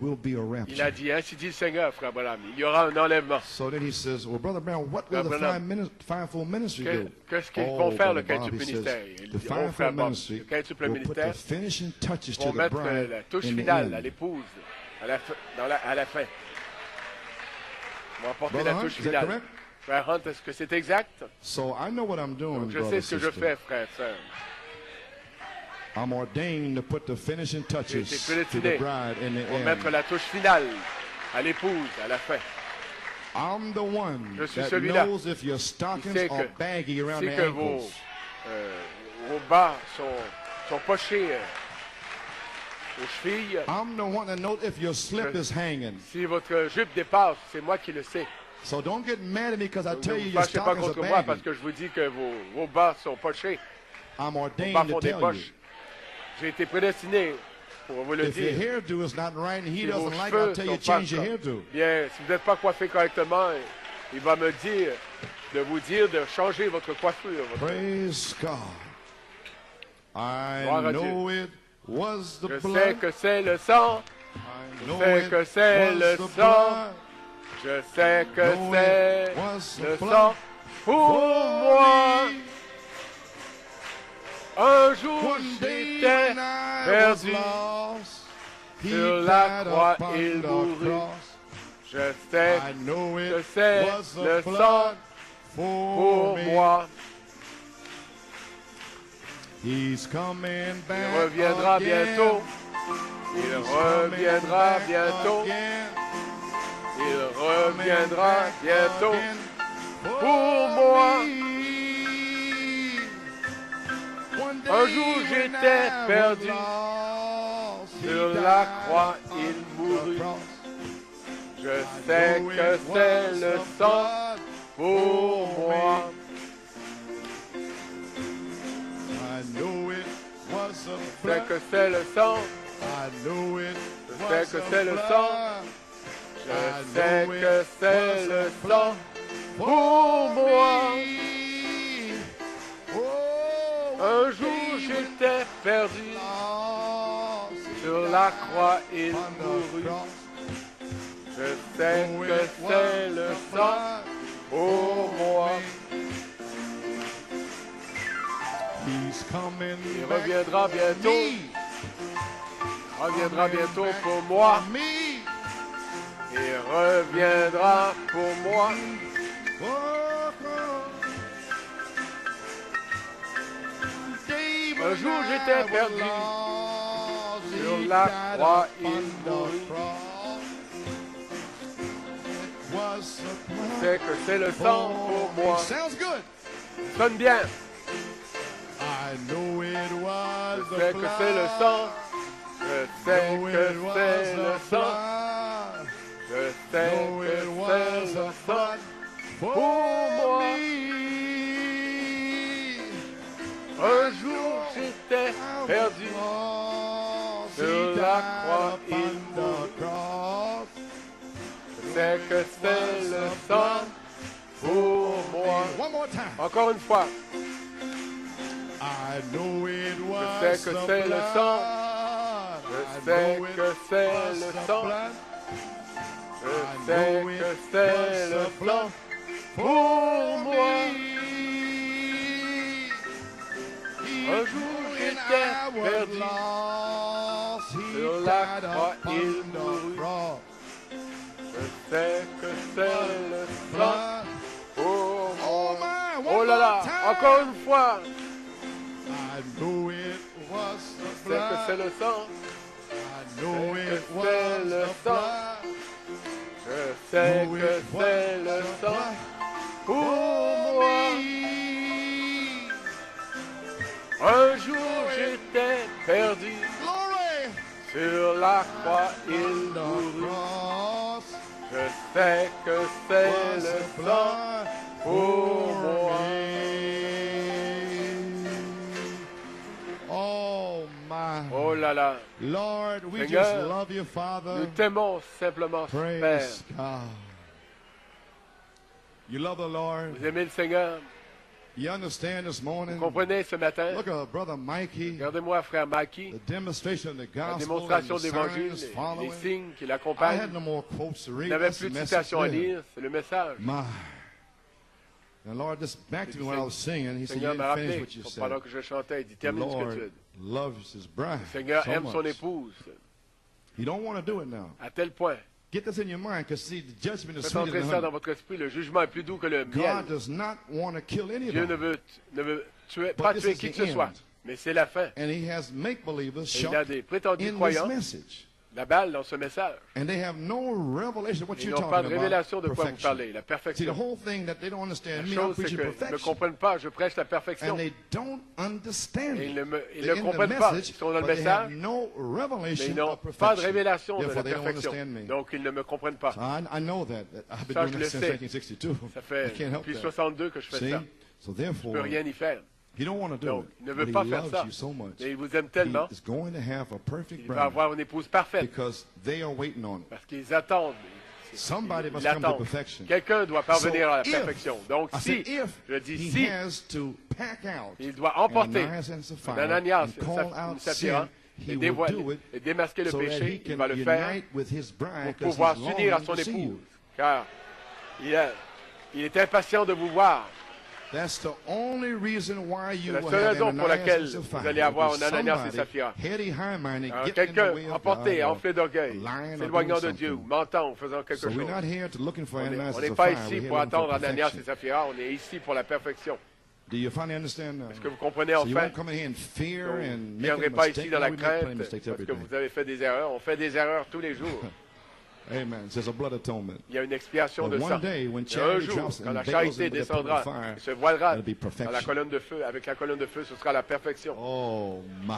will be a rapture. Il a dit, ainsi dit le Seigneur, frère Branham, il y aura un enlèvement. So then he says, well, Brother Branham, what will the fivefold ministry do? Qu'est-ce qu'ils vont faire, le quintuple ministère? The fivefold ministry will put the finishing touches to the bride la touche in the finale end. à l'épouse à la fin. Ils vont apporter la touche finale. Frère Hunt, est-ce que c'est exact? So I know what I'm doing, donc, je sais ce que je fais, frère, sœur. I'm ordained to put the finishing touches to the bride in the end. Mettre la touche finale à l'épouse à la fin. I'm the one je suis that celui-là knows if your stockings are baggy around the que ankles. vos bas sont pochés aux chevilles. I'm the one to note if your slip is hanging. Si votre jupe dépasse, c'est moi qui le sais. So don't get mad at me because I tell you your stockings are baggy. Ne fâchez pas contre moi parce que je vous dis que vos bas sont pochés. I'm ordained to tell you. J'ai été prédestiné pour vous le dire. If your hairdo is not right and he doesn't like, I'll tell you change your hairdo. Bien, si vous n'êtes pas coiffé correctement, il va me dire de changer votre coiffure. Praise God. I know it was the blood. Je sais que c'est le sang. Je sais que c'est le sang. Je sais que c'est le sang pour moi. Un jour j'étais perdu. Sur la croix il mourut. Je sais que c'est le sang pour moi. He's coming back. Il reviendra bientôt. Il reviendra bientôt. Il reviendra bientôt pour moi. Un jour j'étais perdu. Sur la croix il mourut. Je sais que c'est le sang pour moi. Je sais que c'est le sang. Je sais que c'est le sang. Je sais que c'est le sang pour moi. Un jour j'étais perdu. Sur la croix il mourut. Je sais que c'est le sang pour moi. Il reviendra bientôt. Il reviendra bientôt pour moi. Il reviendra pour moi. Un jour j'étais perdu. Sur la croix il mourut. Je sais que c'est le sang pour moi. Sonne bien. Je sais que c'est le sang. Je sais que c'est le sang. Je sais que c'est le sang pour moi. Un jour j'étais perdu. Sur la croix il mourut. Je sais que c'est le sang pour moi. Encore une fois. Je sais que c'est le sang. Je sais que c'est le sang. Je sais que c'est le sang pour moi. Un jour j'étais perdu. Sur la croix il mourut. Je sais que c'est le sang pour moi. Oh là là, encore une fois. Je sais que c'est le sang. Je sais que c'est le sang. Je sais que c'est le sang pour moi. Un jour j'étais perdu. Sur la croix il mourut. Je sais que c'est le sang pour moi. Oh là là. Lord, we Seigneur, just love you, Father. Nous t'aimons simplement, Père. God. You love the Lord. Vous aimez le Seigneur. You understand this morning? Vous comprenez ce matin? Look at Brother Mikey. Regardez-moi, frère Mikey. The demonstration of the gospel, la démonstration de l'Évangile, les signes qui l'accompagnent. Il n'avait plus de citations à lire. C'est le message. And Lord, just back to me when I was singing, he said, you didn't finish what you said. Pendant que je chantais, il dit, termine ce que tu as dit. Loves his bride le Seigneur so aime much. son épouse. You don't want to do it now. À tel point. Get this in your mind, because see, the judgment is Faites sweeter entrer than ça honey. dans votre esprit. Le jugement est plus doux que le miel. God does not want to kill anybody. Dieu ne veut pas tuer qui que ce soit. Mais c'est la fin. And he has make-believers il a des prétendus croyants la balle dans ce message. And they have no revelation of what Ils you're n'ont pas de talking révélation about. de quoi vous parlez, la See, the perfection. whole thing that they don't understand. La Me, I'm chose, c'est preaching qu'ils ne me perfection. comprennent pas. Je prêche la perfection. And they don't understand Et ils it. ne They're in the comprennent pas. Ils message, sont dans le but they have message, no mais revelation ils n'ont of pas de perfection. révélation de la Therefore, they don't perfection. understand me. Donc, ils ne me comprennent pas. So I know that. I've been Ça, doing je that le since sais. 1962. Ça I fait can't help depuis that. 62 que je fais See? ça. So Je ne therefore, peux rien y faire. he don't want to do Donc, it. il ne veut But pas he faire loves ça. you so much. Mais il vous aime He tellement. is going to have a perfect Il va bride avoir une épouse parfaite. because they are waiting on it. Parce qu'ils attendent. Somebody Ils must come to l'attendent. perfection. Quelqu'un doit parvenir à la So if- perfection. Donc, I si, said, if je dis he si, has to pack out il doit emporter Ananias and Sapphira Ananias and call et out Saphira sin, et he will dévoiler do it et démasquer le so that he péché. Il can va le faire unite with his bride pour 'cause pouvoir he's s'unir à longing son to see épouse. you. Car il est impatient de vous voir. That's the only reason why C'est you la will seule have raison pour Ananias laquelle and Sapphira. vous allez avoir Because un Ananias et somebody, Saphira. heady, high-minded, Alors, getting in the quelqu'un way of emporté, God, or enflé d'orgueil, lying or s'éloignant doing de Dieu, ou something. mentant ou faisant quelque So we're chose. not here to looking for Ananias On and n'est pas Sapphira. ici We're here pour looking for attendre Ananias et perfection. Saphira, on est ici pour la perfection. Do you finally understand now? Est-ce que vous comprenez So you enfin? won't come in here in fear Vous and ne make viendrez a pas mistake. ici dans la We make plenty crainte of mistakes parce every que day. vous avez fait des erreurs. On fait des erreurs tous les jours. Amen. There's a blood atonement. Il y a une expiation But de one sang. day, when Il y a un charity jour, drops quand and la veils charité into the descendra pillar of fire, et se voilera it'll be dans la perfection. colonne de feu, avec la colonne de feu, ce sera la perfection. Oh my.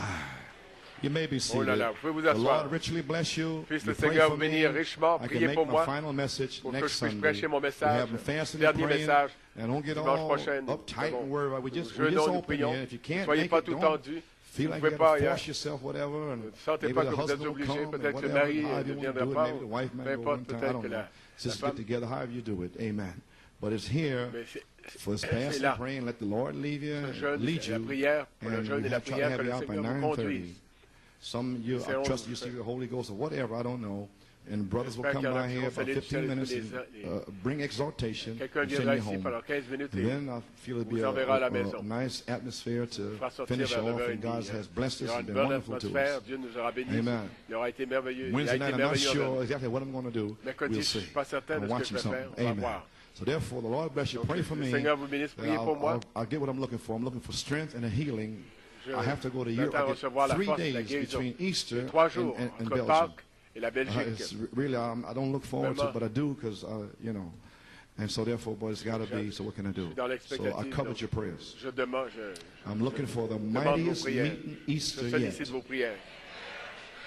You may be Oh là seated. là, vous pouvez vous The asseoir. Lord richly bless you. Puisse You le pray Seigneur for vous me. bénir richement. I can Priez make pour my moi final message pour que next je puisse Sunday. prêcher mon We message. have fasting and Dernier praying, message. and don't get Dimanche all prochain. uptight and worried. We just Jeûnons, nous open prions. here. If you Ne can't soyez make pas it, tout don't tendu. feel Vous like ne you pouvez got pas, to force yourself, whatever. And Ne sentez maybe pas the que vous êtes husband will obligé. come, Peut-être and que le whatever, mari however ne you want to viendra do it. pas. Maybe the wife Peu might go importe, one time. I peut-être don't que know. la Sisters femme. get together, however you do it. Amen. But it's here Mais for this c'est fasting là. and praying. Let the Lord lead you, Le jeûne, lead la you. prière, pour le And jeûne we et la have tried to prière, have que you le out by Seigneur vous 9:30. conduise. Some of you, C'est I 11, trust you see the Holy Ghost or whatever, I don't know. And brothers will J'espère come qu'il y en a by qui here vont for saluer 15 minutes les- and bring exhortation Quelqu'un and send viendra you ici home. pendant 15 minutes et Then I feel it'd be vous enverra à la a maison. nice atmosphere to fera sortir finish vers off, 9h30. and God has blessed Il y us aura and une been bonne wonderful to atmosphère. us. Dieu nous aura bénis. Amen. Il aura été merveilleux. Il a Wednesday été night, I'm not merveilleux. sure envers nous. exactly what I'm going to do. Mercredi, We'll je ne see. suis pas certain I'm de ce que watching je vais faire. something. On va Amen. voir. So therefore, the Lord bless you. Donc, Pray for le me. Seigneur vous bénisse. Priez pour moi. I'll get what I'm looking for. I'm looking for strength and a healing. Je I have to go to m'attends Europe. à I recevoir la get 3 force et la days guérison. between Easter 3 jours and entre Belgium. Pâques et la Belgique. It's really, I don't look forward to it, Vraiment. but I do because, you know. And so therefore, boy, it's got to be, so what can I do? Je suis dans So I l'expectative, covered donc your prayers. Je demande, I'm looking for the demande vos mightiest prières. meeting Easter Je yet. sollicite vos prières.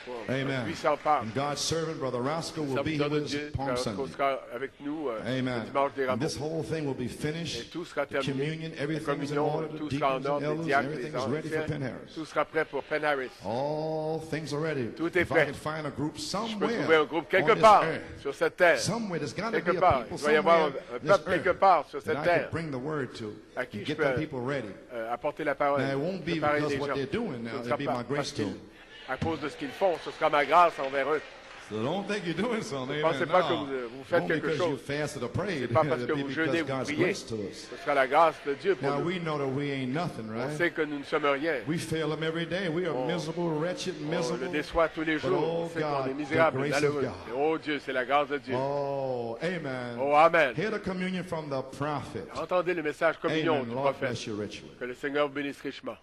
Pour Amen. puissant Pâques. And God's servant, Brother Roscoe, will be here Serviteur de with Dieu, us Palm qu'on Sunday. sera avec nous le Amen. dimanche des And this Rameaux. whole thing will be Et finished. tout sera The terminé. communion, La everything is in communion, order. The tout sera en deacons and ordre. Les elders, diacres, everything les is ready for anciens, Penn Harris. tout sera prêt pour Penn Harris. All things are ready. Tout est If I prêt. can find a group Je peux somewhere trouver un groupe quelque on this part earth, sur cette terre. somewhere, there's got to be Quelque a part. people Il doit y avoir somewhere un on this peuple quelque earth part sur that cette I terre can bring the word to à qui and je get peux the people ready. apporter la parole. Now, it won't be préparer because les what gens. they're doing now, Ce ne it'll sera be pas my grace parce to qu'ils- them. à cause de ce qu'ils font, ce sera ma grâce envers eux. So don't think you're doing something. Pensez Amen. pas No. que vous faites Won't quelque because you chose. fasted or prayed. C'est pas parce que It'll be vous jeûnez, because vous God's priez. grace to us. Ce sera la grâce de Dieu pour Now nous. we know that we ain't nothing, On right? sait que nous ne sommes rien. We fail Him every day. We are miserable, wretched, On le miserable. déçoit tous les But, jours. oh On sait qu'on God, est the misérable, grace of malheureux. God. Et oh Dieu, c'est la grâce de Dieu. Oh, amen. Oh, amen. Hear the communion from the prophet. Entendez le message communion Amen. du Lord prophète. bless you richly. Que le Seigneur vous bénisse richement.